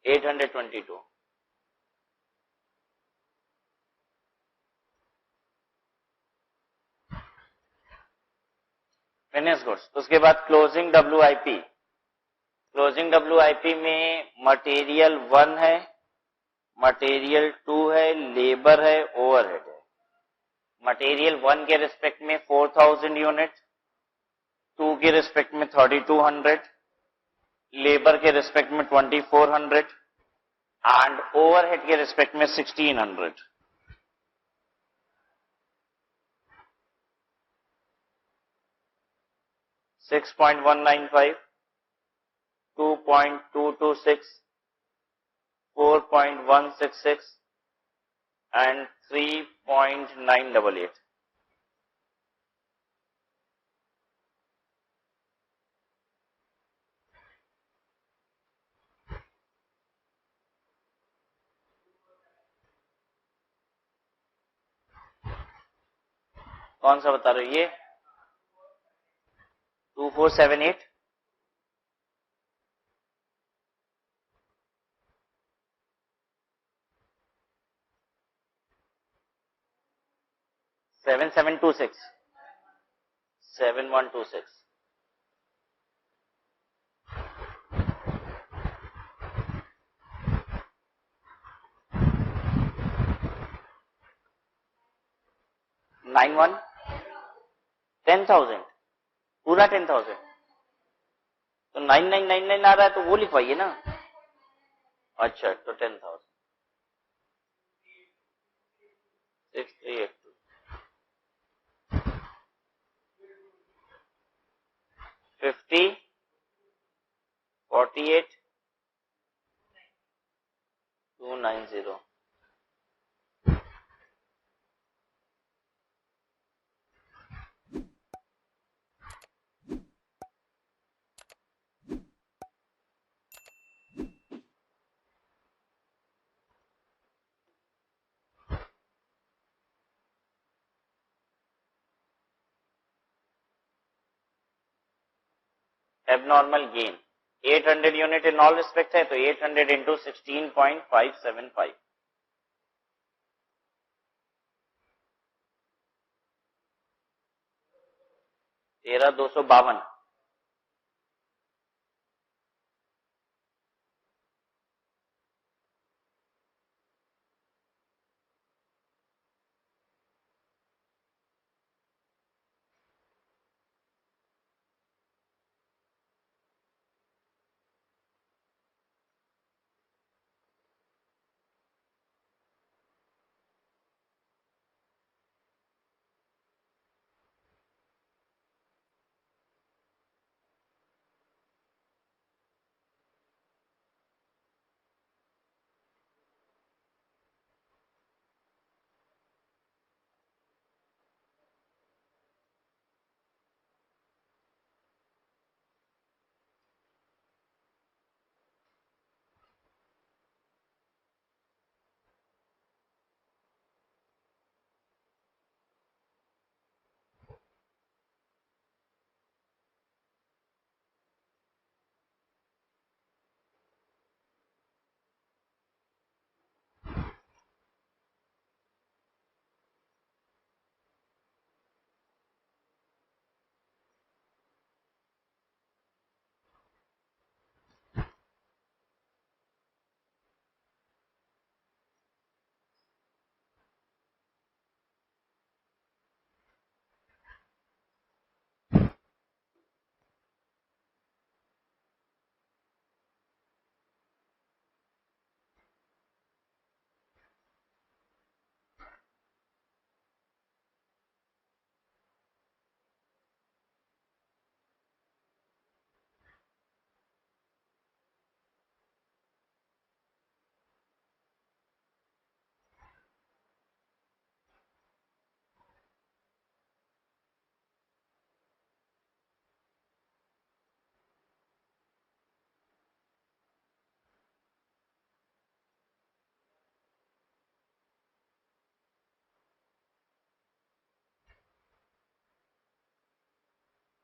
822। फिनिश गुड्स, उसके बाद क्लोजिंग WIP। क्लोजिंग WIP में मटेरियल 1 है, मटेरियल 2 है, लेबर है, ओवरहेड है। मटेरियल 1 के रिस्पेक्ट में 4,000 यूनिट, 2 के रिस्पेक्ट में 3,200, लेबर के रिस्पेक्ट में 2,400 एंड ओवरहेड के रिस्पेक्ट में 1,600। $6.195, 2.226, 4.166 and 3.988। कौन सा बता रहे हो? ये 2478, 7726, 7126। 91 10,000 पूरा 10,000 तो 9999 आ रहा है तो वो लिखवाइए ना। अच्छा तो 10,000 6382 50 48 290 abnormal gain 800 unit in all respect है तो 800 इंटू 16.575 13,252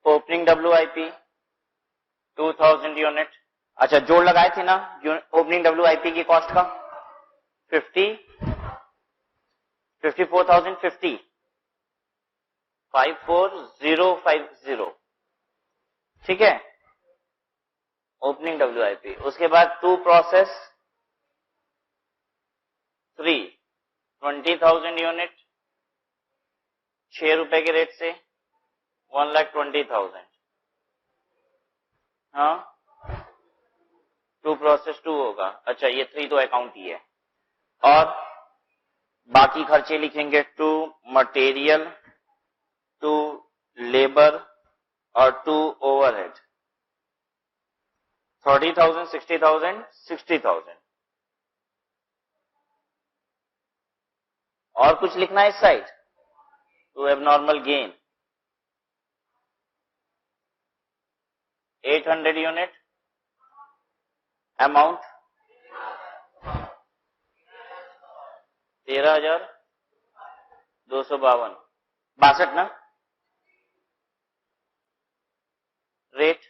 ओपनिंग WIP 2000 यूनिट। अच्छा जोड़ लगाए थे ना ओपनिंग WIP की कॉस्ट का 54,050 54050 ठीक है ओपनिंग WIP। उसके बाद टू प्रोसेस 3 20,000 यूनिट 6 रुपए के रेट से 1,20,000 हाँ टू प्रोसेस 2 होगा। अच्छा ये 3 तो अकाउंट ही है और बाकी खर्चे लिखेंगे टू मटेरियल टू लेबर और टू ओवरहेड 30,000 60,000 60,000 और कुछ लिखना है इस side to abnormal gain 800 unit amount 13,252 62 ना रेट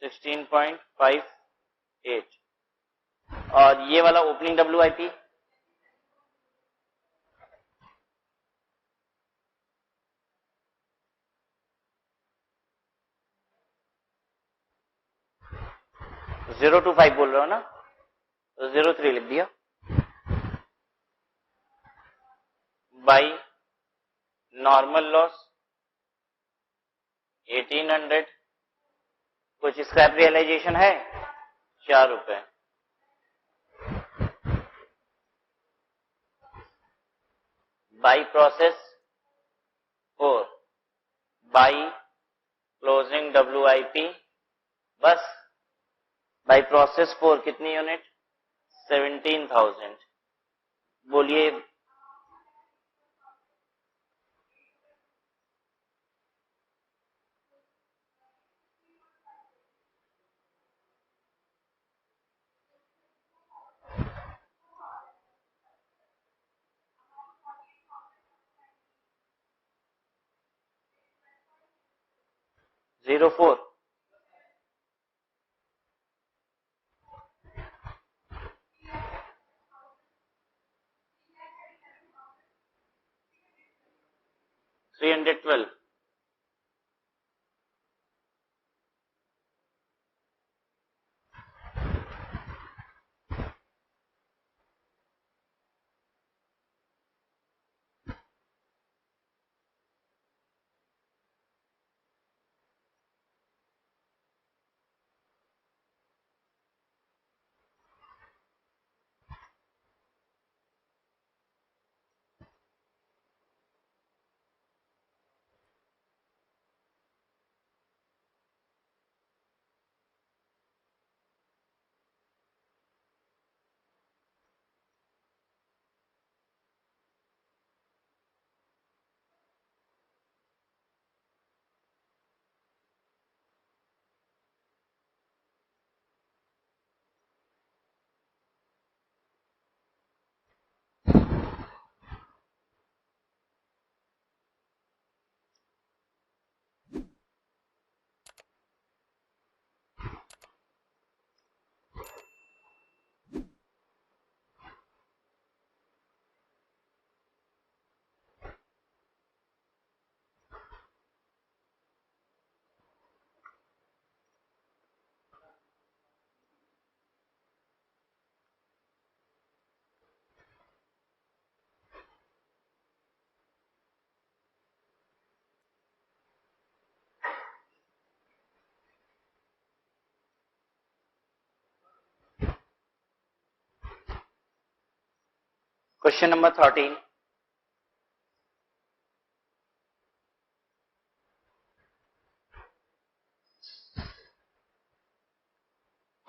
16.58 और ये वाला ओपनिंग WIP 025 बोल रहे हो ना तो 03 लिख दिया बाई नॉर्मल लॉस 1800, कुछ स्क्रैप रियलाइजेशन है 4 रुपए, by process 4 by closing WIP, बस बाई प्रोसेस 4 कितनी यूनिट 17,000। बोलिए 04, $312, question number 13,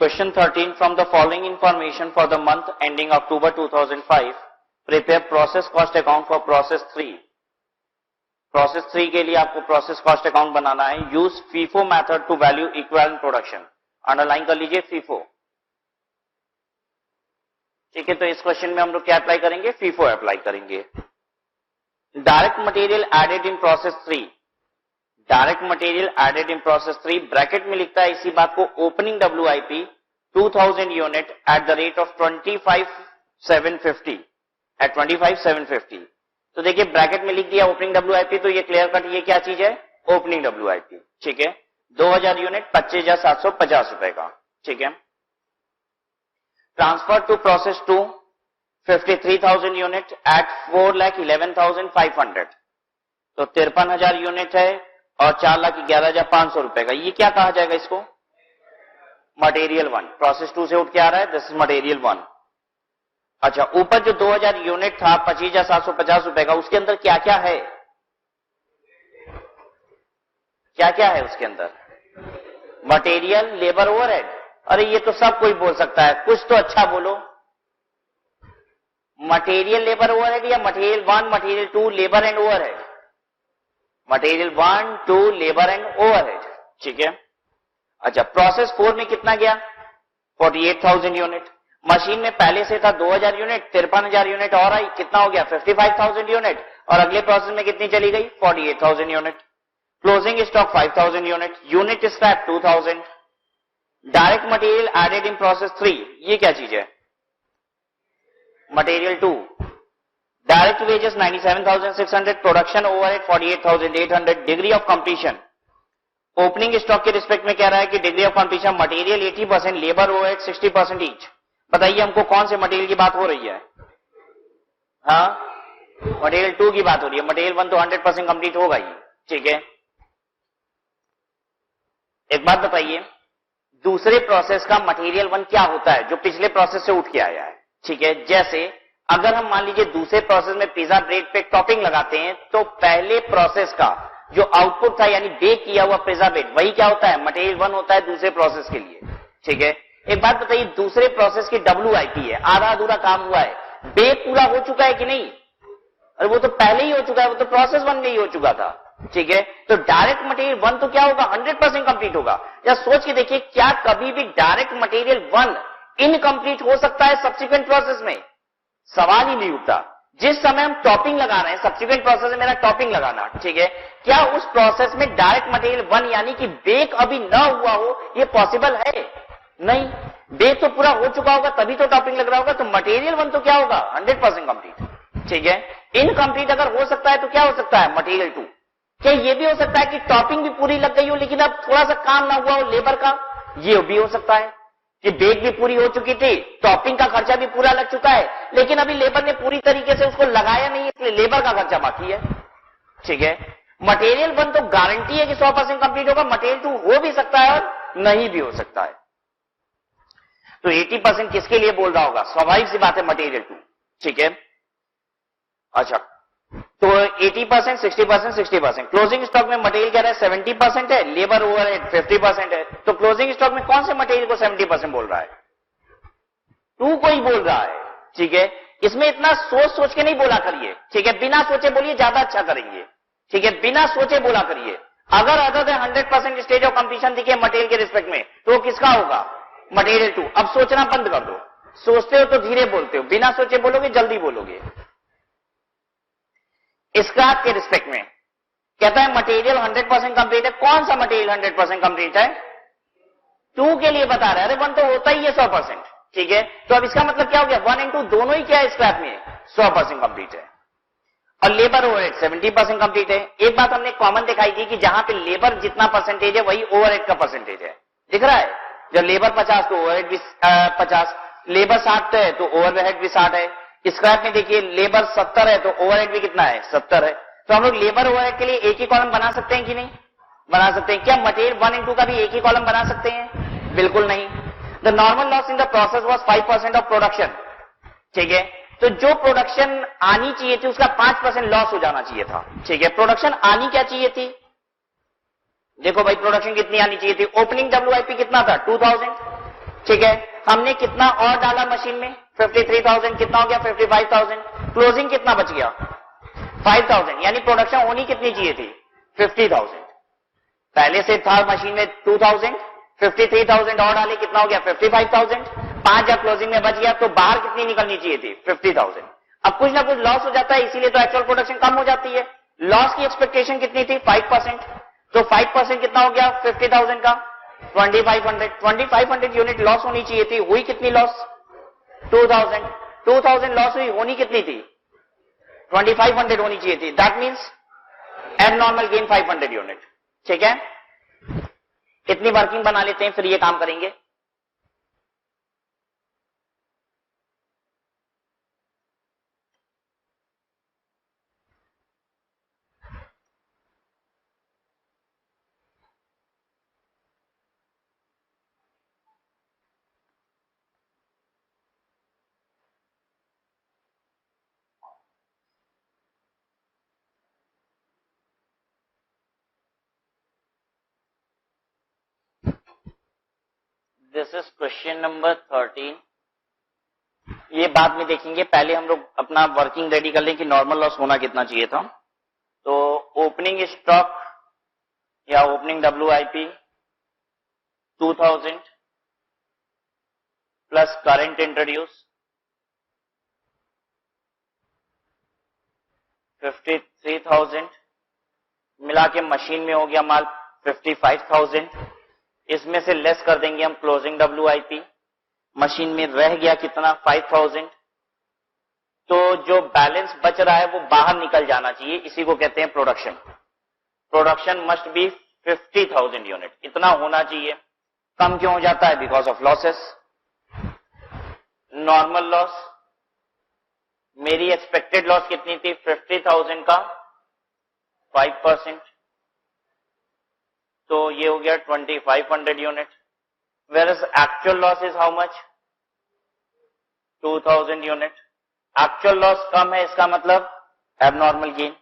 Question 13, from the following information for the month ending October 2005, prepare process cost account for process 3. Process 3 के लिए आपको process cost account बनाना है. Use FIFO method to value equivalent production. Underline कर लीजिए FIFO. ठीक है, तो इस क्वेश्चन में हम लोग क्या अप्लाई करेंगे, FIFO अप्लाई करेंगे. Direct material added in process 3, direct material added in process 3, bracket में लिखता है इसी बात को, opening WIP 2000 unit at the rate of 25,750 at 25,750. तो देखिए ब्रैकेट में लिख दिया ओपनिंग WIP, तो ये क्लियर कट ये क्या चीज है, ओपनिंग WIP. ठीक है, 2000 यूनिट 25,750 रुपए का. ठीक है, transfer to process 2 53,000 unit at 4,11,500. तो 53,000 यूनिट है और 4,11,500 रुपए का. ये क्या कहा जाएगा इसको, मटेरियल 1. प्रोसेस 2 से उठ के आ रहा है, दिस इज मटेरियल 1. अच्छा, ऊपर जो 2000 यूनिट था 25,750 रुपए का, उसके अंदर क्या क्या है, क्या क्या है उसके अंदर, मटेरियल, लेबर, ओवरहेड. अरे ये तो सब कोई बोल सकता है, कुछ तो अच्छा बोलो. मटेरियल, लेबर, ओवरहेड या material 1, material 2, labour and overhead. Material 1, 2, labour and overhead. ठीक है. अच्छा, प्रोसेस 4 में कितना गया, 48,000 यूनिट. मशीन में पहले से था 2000 यूनिट, 53,000 यूनिट और आई, कितना हो गया 55,000 यूनिट. और अगले प्रोसेस में कितनी चली गई, 48,000 unit. Closing stock 5,000 unit, unit scrap 2,000. Direct material added in process 3, ये क्या चीज है, material 2. Direct wages 97,600, production overhead 48,800. Degree of completion, opening stock के रिस्पेक्ट में कह रहा है कि degree of completion material 80%, labour overhead 60% each. बताइए हमको कौन से मटेरियल की बात हो रही है, हाँ मटेरियल 2 की बात हो रही है, मटेरियल 1 तो 100% कंप्लीट होगा ही, ठीक है। एक बात बताइए, दूसरे प्रोसेस का मटेरियल 1 क्या होता है जो पिछले प्रोसेस से उठ के आया है, ठीक है। जैसे अगर हम मान लीजिए दूसरे प्रोसेस में पिज्जा ब्रेड पे टॉपिंग लगाते हैं तो पहले प्रोसेस का जो आउटपुट था यानी बेक किया हुआ पिज्जा ब्रेड वही क्या होता है, मटेरियल 1 होता है दूसरे प्रोसेस के लिए, ठीक है। एक बात बताइए, दूसरे प्रोसेस की WIP है, आधा अधूरा काम हुआ है, बेक पूरा हो चुका है कि नहीं? अरे वो तो पहले ही हो चुका है, वो तो प्रोसेस 1 में ही हो चुका था, ठीक है। तो डायरेक्ट मटेरियल 1 तो क्या होगा, 100% कंप्लीट होगा। या सोच के देखिए, क्या कभी भी डायरेक्ट मटेरियल 1 इनकंप्लीट हो सकता है सब्सिक्वेंट प्रोसेस में? सवाल ही नहीं उठता। जिस समय हम टॉपिंग लगा रहे हैं, सब्सिक्वेंट प्रोसेस में मेरा टॉपिंग लगाना, ठीक है, क्या उस प्रोसेस में डायरेक्ट मटेरियल 1 यानी कि बेक अभी ना हुआ हो, ये पॉसिबल है? नहीं, बेक तो पूरा हो चुका होगा तभी तो टॉपिंग लग रहा होगा। तो मटेरियल 1 तो क्या होगा, 100% कंप्लीट, ठीक है। इनकंप्लीट अगर हो सकता है तो क्या हो सकता है, मटेरियल 2। क्या ये भी हो सकता है कि टॉपिंग भी पूरी लग गई हो लेकिन अब थोड़ा सा काम ना हुआ हो लेबर का? ये भी हो सकता है कि बेक भी पूरी हो चुकी थी, टॉपिंग का खर्चा भी पूरा लग चुका है, लेकिन अभी लेबर ने पूरी तरीके से उसको लगाया नहीं है, इसलिए लेबर का खर्चा बाकी है, ठीक है। मटेरियल 1 तो गारंटी है कि 100% कंप्लीट होगा, मटेरियल 2 हो भी सकता है और नहीं भी हो सकता है। तो 80% किसके लिए बोल रहा होगा, स्वाभाविक सी बात है मटेरियल 2, ठीक है। अच्छा, तो 80%, 60%, 60%। क्लोजिंग स्टॉक में मटेरियल कह रहा है 70% है, लेबर ओवरहेड 50% है। तो क्लोजिंग स्टॉक में कौन से मटेरियल को 70% बोल रहा है? 2 को ही बोल रहा है, ठीक है। इसमें इतना सोच सोच के नहीं बोला करिए, ठीक है। बिना सोचे बोलिए, ज्यादा अच्छा करेंगे, ठीक है। बिना सोचे बोला करिए। अगर other than 100% stage of completion दिखे मटेरियल के रिस्पेक्ट में तो वो किसका होगा, मटेरियल 2। अब सोचना बंद कर दो, सोचते हो तो धीरे बोलते हो, बिना सोचे बोलोगे जल्दी बोलोगे। स्क्रैप के रिस्पेक्ट में कहता है मटेरियल 100% कंप्लीट है। कौन सा मटेरियल 100% कंप्लीट है? 2 के लिए बता रहा है। अरे 1 तो होता ही है 100%, ठीक है। तो अब इसका मतलब क्या हो गया, 1 और 2 दोनों ही क्या है, स्क्रैप में 100% कंप्लीट है। और लेबर ओवरहेड 70% कंप्लीट है। एक बात हमने कॉमन दिखाई थी कि जहां पे लेबर जितना परसेंटेज है वही ओवरहेड का परसेंटेज है, दिख रहा है। जब लेबर 50 तो ओवरहेड भी 50, लेबर 60 है तो ओवरहेड भी 60 है। स्क्रैप में देखिए लेबर 70 है तो ओवरहेड भी कितना है, 70 है। तो हम लोग लेबर ओवरहेड के लिए एक ही कॉलम बना सकते हैं कि नहीं? बना सकते हैं। क्या मटेरियल 1 और 2 का भी एक ही कॉलम बना सकते हैं? बिल्कुल नहीं। The normal loss in the process was 5% of production, ठीक है। तो जो प्रोडक्शन आनी चाहिए थी उसका 5% लॉस हो जाना चाहिए था, ठीक है। प्रोडक्शन आनी क्या चाहिए थी, देखो भाई प्रोडक्शन कितनी आनी चाहिए थी, ओपनिंग WIP कितना था, 2000, ठीक है। हमने कितना और डाला मशीन में, 53,000, कितना हो गया 55,000। क्लोजिंग कितना बच गया, 5,000, यानी प्रोडक्शन होनी कितनी चाहिए थी, 50,000। पहले से था मशीन में 2000, 53,000 और डाले, कितना हो गया 55,000। 5,000 क्लोजिंग में बच गया, तो बाहर कितनी निकलनी चाहिए थी, 50,000। अब कुछ ना कुछ लॉस हो जाता है, इसीलिए तो एक्चुअल प्रोडक्शन कम हो जाती है। लॉस की एक्सपेक्टेशन कितनी थी, 5%, तो 5% कितना हो गया 50,000 का, 2500 यूनिट लॉस होनी चाहिए थी। हुई कितनी लॉस, 2000 लॉस हुई, होनी कितनी थी, 2500 होनी चाहिए थी। That means abnormal gain 500 unit, ठीक है। इतनी वर्किंग बना लेते हैं, फिर ये काम करेंगे। This is question number 13। ये बाद में देखेंगे, पहले हम लोग अपना वर्किंग रेडी कर लें कि नॉर्मल लॉस होना कितना चाहिए था। तो ओपनिंग स्टॉक या opening WIP 2000 plus current introduce 53,000 मिला के मशीन में हो गया माल 55,000। इसमें से लेस कर देंगे हम क्लोजिंग WIP, मशीन में रह गया कितना 5,000। तो जो बैलेंस बच रहा है वो बाहर निकल जाना चाहिए, इसी को कहते हैं production. Production must be 50,000 unit, इतना होना चाहिए। कम क्यों हो जाता है, because of losses. Normal loss मेरी एक्सपेक्टेड लॉस कितनी थी? 50,000 का 5%, तो ये हो गया 2500 unit. Where is actual loss is how much? 2000 unit. Actual loss कम है, इसका मतलब एबनॉर्मल गेन।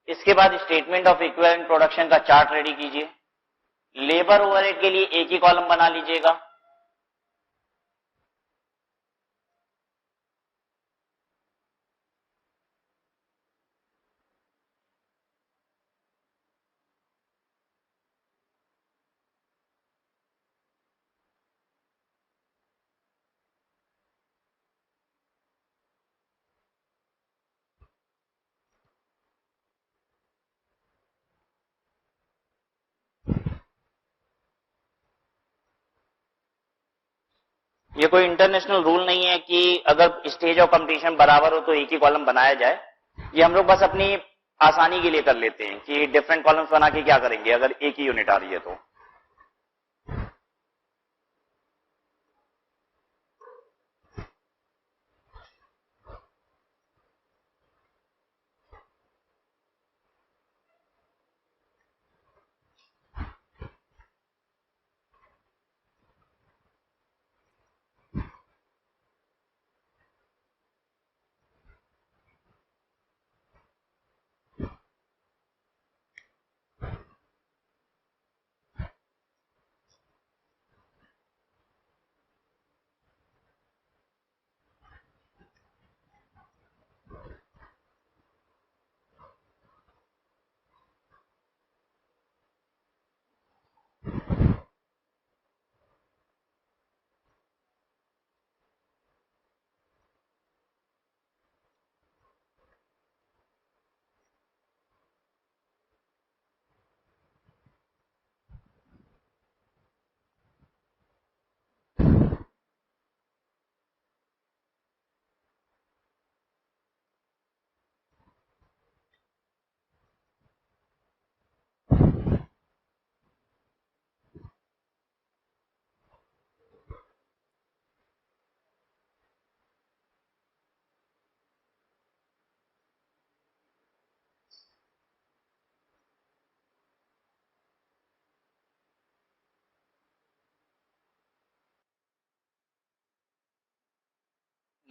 इसके बाद स्टेटमेंट ऑफ इक्विवेलेंट प्रोडक्शन का चार्ट रेडी कीजिए। लेबर ओवरहेड के लिए एक ही कॉलम बना लीजिएगा। ये कोई इंटरनेशनल रूल नहीं है कि अगर स्टेज ऑफ कंप्लीशन बराबर हो तो एक ही कॉलम बनाया जाए। ये हम लोग बस अपनी आसानी के लिए कर लेते हैं कि डिफरेंट कॉलम्स बना के क्या करेंगे अगर एक ही यूनिट आ रही है तो।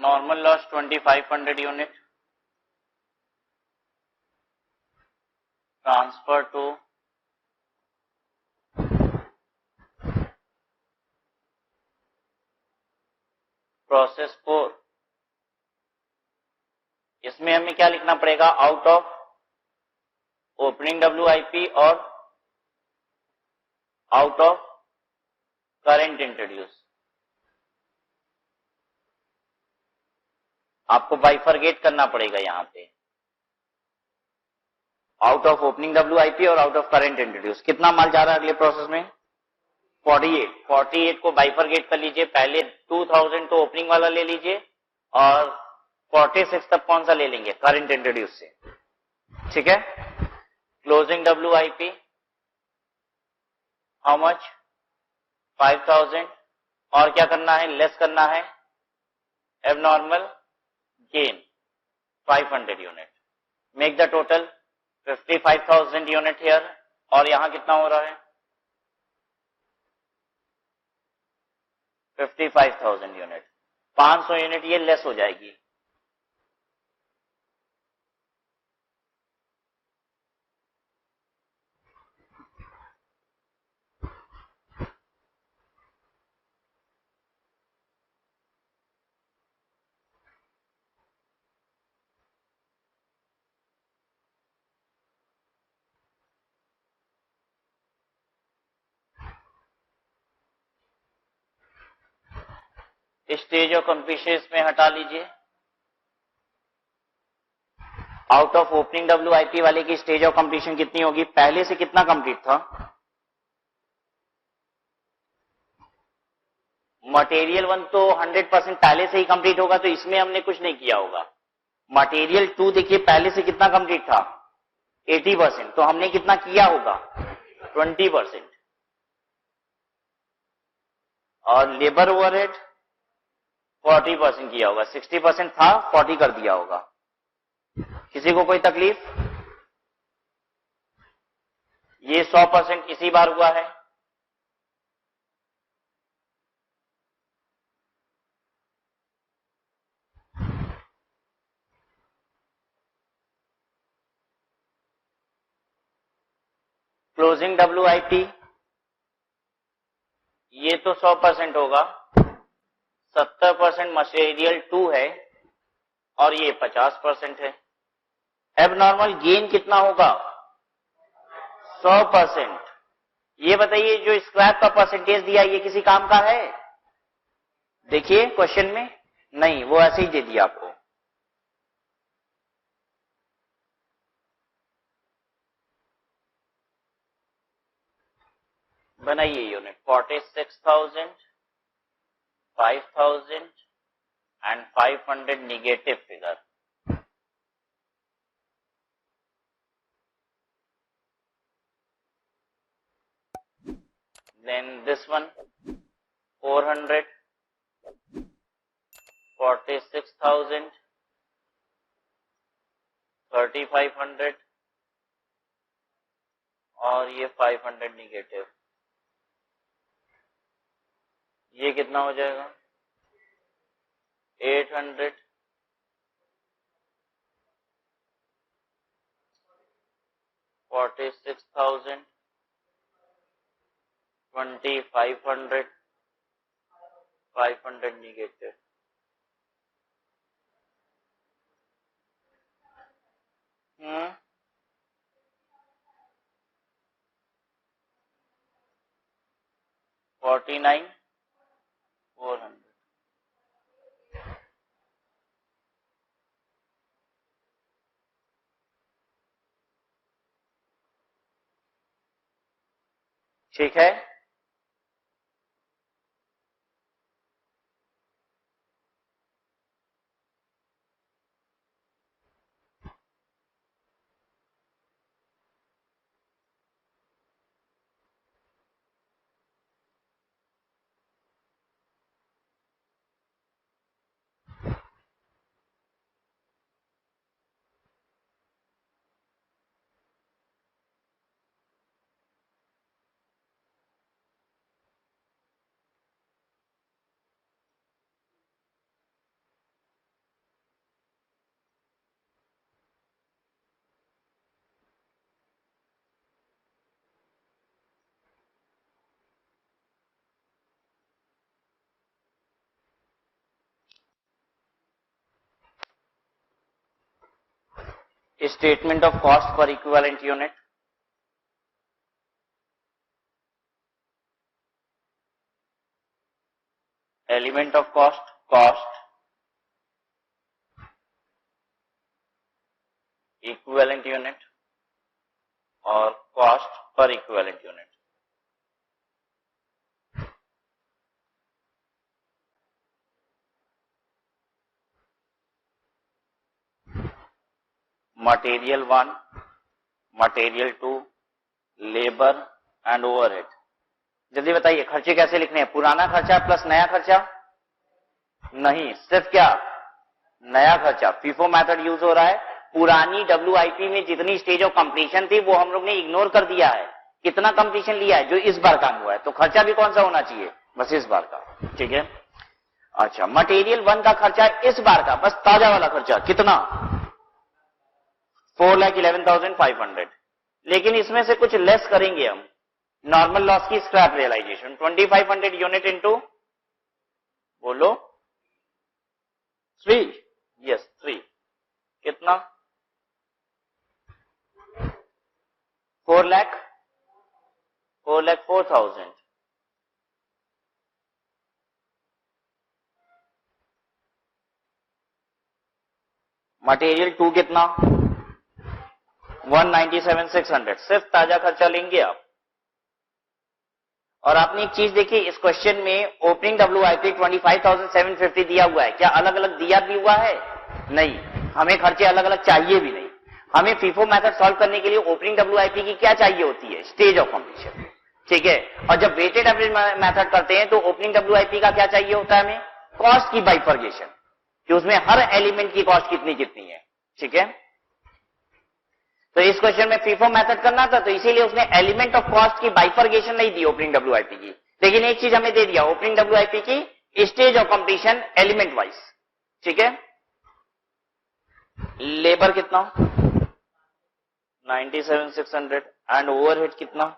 Normal loss 2500 unit transfer to process 4। इसमें हमें क्या लिखना पड़ेगा? आउट ऑफ ओपनिंग WIP और आउट ऑफ करंट इंट्रोड्यूस। आपको बाइफरगेट करना पड़ेगा यहां पे, आउट ऑफ ओपनिंग WIP और आउट ऑफ करंट इंट्रोड्यूस। कितना माल जा रहा है अगले प्रोसेस में? 48 को बाइफरगेट कर लीजिए। पहले 2000 तो ओपनिंग वाला ले लीजिए और 46 तक कौन सा ले लेंगे? करंट इंट्रोड्यूस से। ठीक है। Closing WIP how much? 5000। और क्या करना है? लेस करना है abnormal gain 500 unit. Make the total 55,000 unit here. और यहां कितना हो रहा है? 55,000 यूनिट। 500 यूनिट ये लेस हो जाएगी। स्टेज ऑफ कंप्लीशन में हटा लीजिए। आउट ऑफ ओपनिंग WIP वाले की स्टेज ऑफ कंप्लीशन कितनी होगी? पहले से कितना कंप्लीट था? मटेरियल 1 तो 100% पहले से ही कंप्लीट होगा, तो इसमें हमने कुछ नहीं किया होगा। मटेरियल 2 देखिए पहले से कितना कंप्लीट था? 80%। तो हमने कितना किया होगा? 20%, और लेबर ओवरहेड 40% किया होगा, 60% था 40 कर दिया होगा। किसी को कोई तकलीफ? ये 100% इसी बार हुआ है। क्लोजिंग WIP ये तो 100% होगा, 70% मटेरियल 2 है और ये 50% है। एबनॉर्मल गेन कितना होगा? 100%। ये बताइए जो स्क्रैप का परसेंटेज दिया ये किसी काम का है? देखिए क्वेश्चन में नहीं, वो ऐसे ही दे दिया आपको। बनाइए unit 46,000, 5,000 and 500 negative figure. Then this one 400, 46,000, 3,500 और ये 500 नेगेटिव। ये कितना हो जाएगा? 800, 46,000, 2,500, 500 नेगेटिव। $49,400। ठीक है, statement of cost per equivalent unit. Element of cost, cost, equivalent unit और cost per equivalent unit. Material 1, material 2, labour and overhead. जल्दी बताइए खर्चे कैसे लिखने हैं? पुराना खर्चा प्लस नया खर्चा? नहीं, सिर्फ क्या? नया खर्चा। फीफो मेथड यूज हो रहा है। पुरानी WIP में जितनी स्टेज ऑफ कंप्लीशन थी वो हम लोग ने इग्नोर कर दिया है। कितना कंप्लीशन लिया है? जो इस बार काम हुआ है। तो खर्चा भी कौन सा होना चाहिए? बस इस बार का। ठीक है, अच्छा, मटेरियल 1 का खर्चा इस बार का, बस ताजा वाला खर्चा कितना? 4,11,500। लेकिन इसमें से कुछ लेस करेंगे हम। नॉर्मल लॉस की स्क्रैप रियलाइजेशन 2,500 यूनिट इंटू, बोलो 3, यस 3, कितना? 4,04,000। मटेरियल 2 कितना? 197,600। सिर्फ ताजा खर्चा लेंगे आप। और आपने एक चीज देखी, इस क्वेश्चन में ओपनिंग WIP 25,750 दिया हुआ है। क्या अलग अलग दिया भी हुआ है? नहीं, हमें खर्चे अलग अलग चाहिए भी नहीं। हमें फीफो मेथड सॉल्व करने के लिए ओपनिंग डब्ल्यूआईपी की क्या चाहिए होती है? स्टेज ऑफ कंप्लीशन, ठीक है। और जब वेटेड एवरेज मेथड करते हैं तो ओपनिंग डब्ल्यूआईपी का क्या चाहिए होता है हमें? कॉस्ट की बाइफर्केशन, कि उसमें हर एलिमेंट की कॉस्ट कितनी कितनी है, ठीक है। तो इस क्वेश्चन में फीफो मेथड करना था, तो इसीलिए उसने एलिमेंट ऑफ कॉस्ट की बाइफर्केशन नहीं दी ओपनिंग डब्ल्यूआईपी की, लेकिन एक चीज हमें दे दिया ओपनिंग डब्ल्यूआईपी की stage of completion element wise, ठीक है। लेबर कितना? 97,600 एंड ओवरहेड कितना?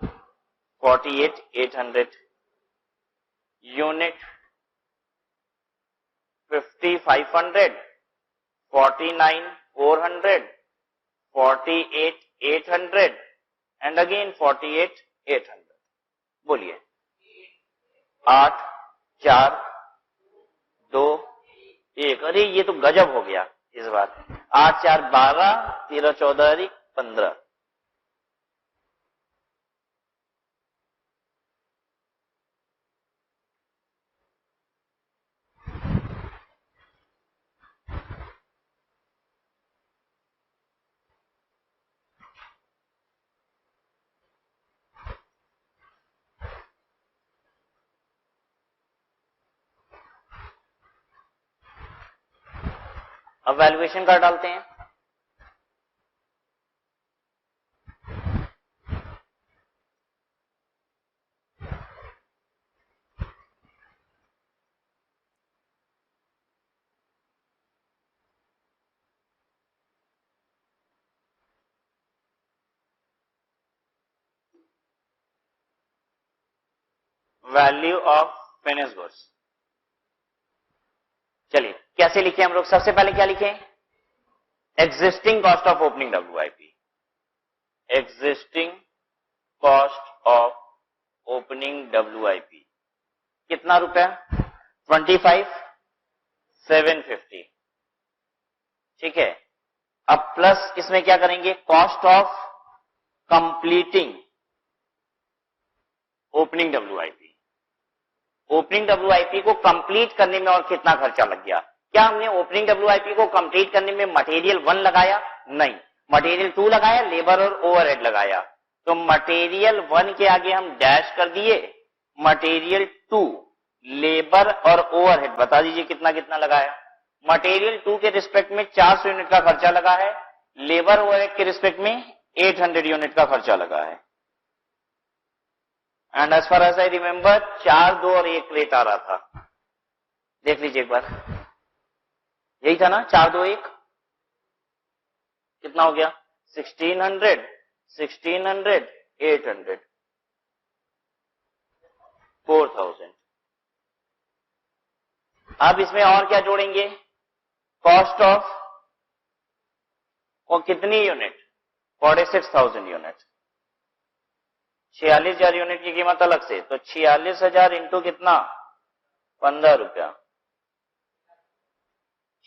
48,800। Unit 50,500, 49,400, 48,800 and again 48,800। बोलिए 8 4 2 1। अरे ये तो गजब हो गया इस बार। 8 4 12, 13 14 15। अब वैल्यूएशन कर डालते हैं। वैल्यू ऑफ फिनिश गुड्स, चलिए कैसे लिखे हम लोग? सबसे पहले क्या लिखे? Existing cost of opening WIP, existing cost of opening WIP कितना रुपया? 25,750, ठीक है। अब प्लस इसमें क्या करेंगे? Cost of completing opening WIP. Opening WIP को कंप्लीट करने में और कितना खर्चा लग गया? क्या हमने ओपनिंग डब्ल्यूआईपी को कंप्लीट करने में मटेरियल 1 लगाया? नहीं, मटेरियल 2 लगाया, लेबर और ओवरहेड लगाया। तो मटेरियल 1 के आगे हम डैश कर दिए, मटेरियल 2 लेबर और ओवरहेड बता दीजिए कितना कितना लगाया। मटेरियल 2 के रिस्पेक्ट में 400 यूनिट का खर्चा लगा है, लेबर ओवरहेड के रिस्पेक्ट में 800 यूनिट का खर्चा लगा है। And as far as I remember 4 2 और 1 रेट आ रहा था, देख लीजिए एक बार, यही था ना 4 2 1। कितना हो गया? 1600 1600 800 4000। अब इसमें और क्या जोड़ेंगे? कॉस्ट ऑफ, और कितनी यूनिट? 46,000 यूनिट। 46,000 यूनिट की कीमत अलग से, तो 46,000 इंटू कितना? 15 रुपया,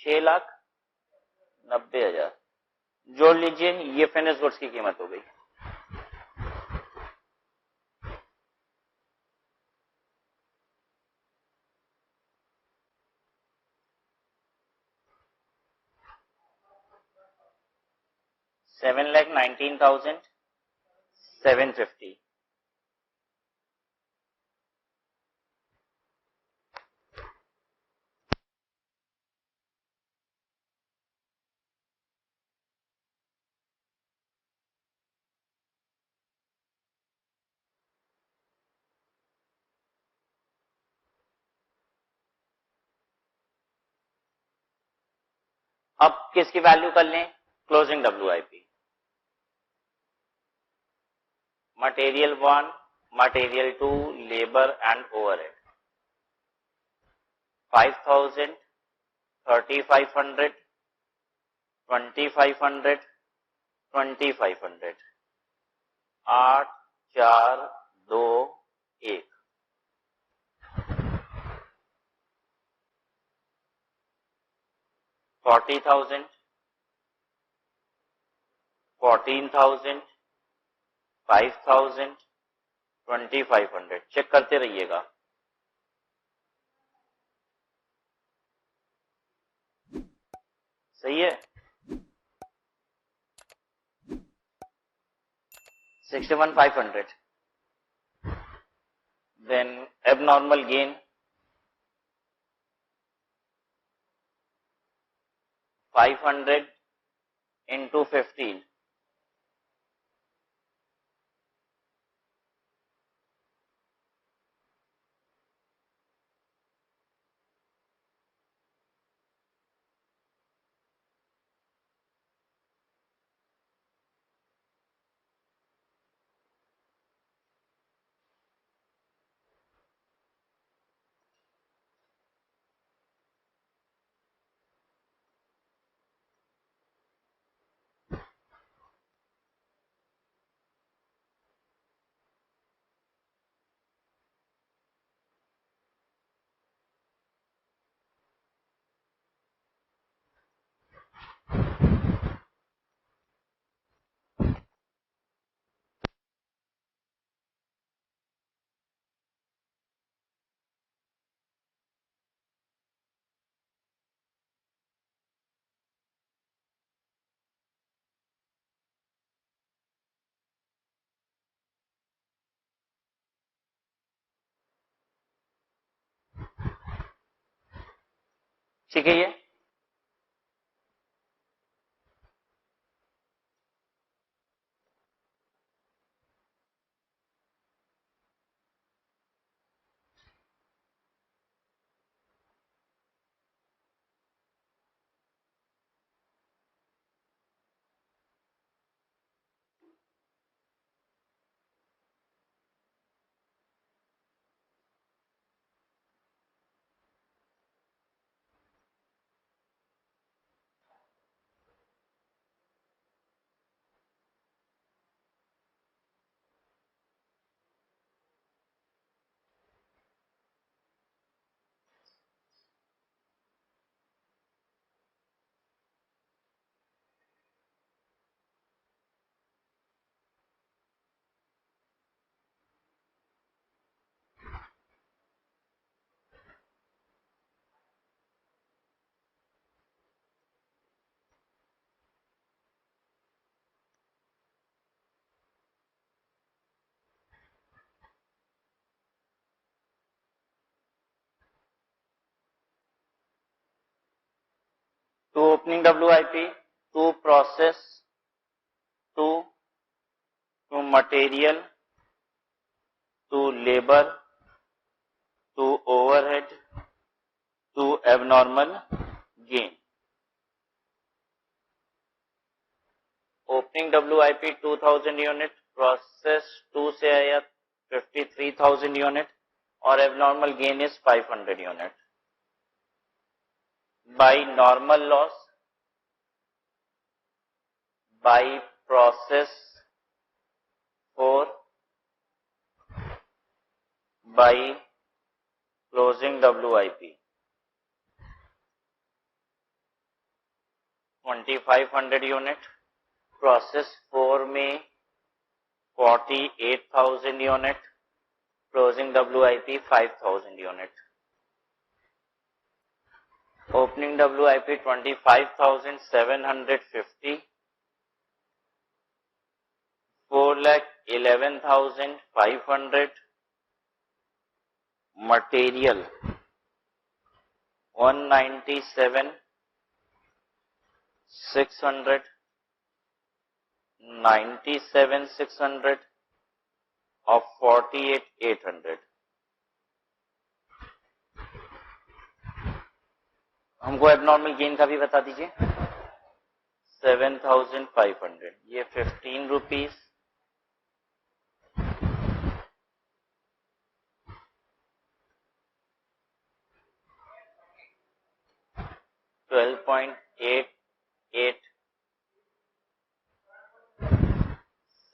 6,90,000 जोड़ लीजिए, ये फिनिश गुड्स की कीमत हो गई। $7,19,750। अब किसकी वैल्यू कर लें? Closing WIP. Material 1, material 2, labour and overhead 5,000, 3,500, 2,500, 2,500। 8 4 2 1। 40,000, 14,000, 5,000, 2,500। Check करते रहिएगा। सही है। 61,500. Then abnormal gain 500 into 15. ठीक है ये to opening WIP, to process, to material, to labor, to overhead, to abnormal gain. Opening WIP 2000 unit, process 2 से आया 53,000 यूनिट और abnormal gain is 500 unit. By normal loss, by process 4, by closing WIP 2500 unit, process 4 में 48,000 unit, closing WIP 5,000 unit. Opening WIP 25,750, 4,11,500, material 197,600, 97,600 और 48,800. हमको abnormal gain का भी बता दीजिए. 7,500, ये 15 रुपीज, 12.88,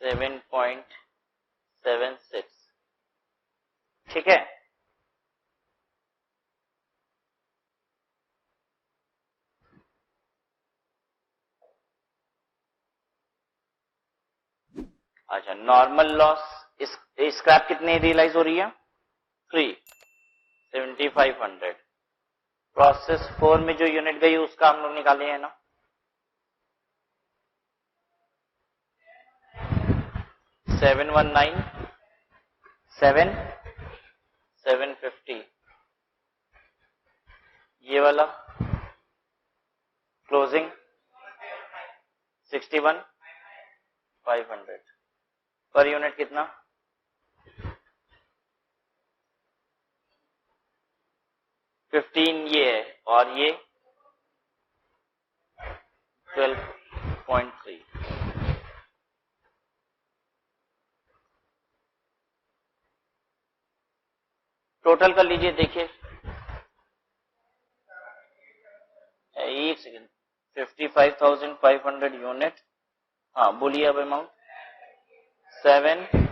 7.76. ठीक है. अच्छा, नॉर्मल लॉस स्क्रैप कितने रियलाइज हो रही है? 3, 7,500. प्रोसेस 4 में जो यूनिट गई उसका हम लोग निकाले हैं ना. 719, 750, ये वाला क्लोजिंग 61, 500 पर यूनिट कितना 15 ये है और ये 12.3। टोटल कर लीजिए, देखिए एक सेकेंड 55,500 यूनिट। हाँ बोलिए अब अमाउंट 7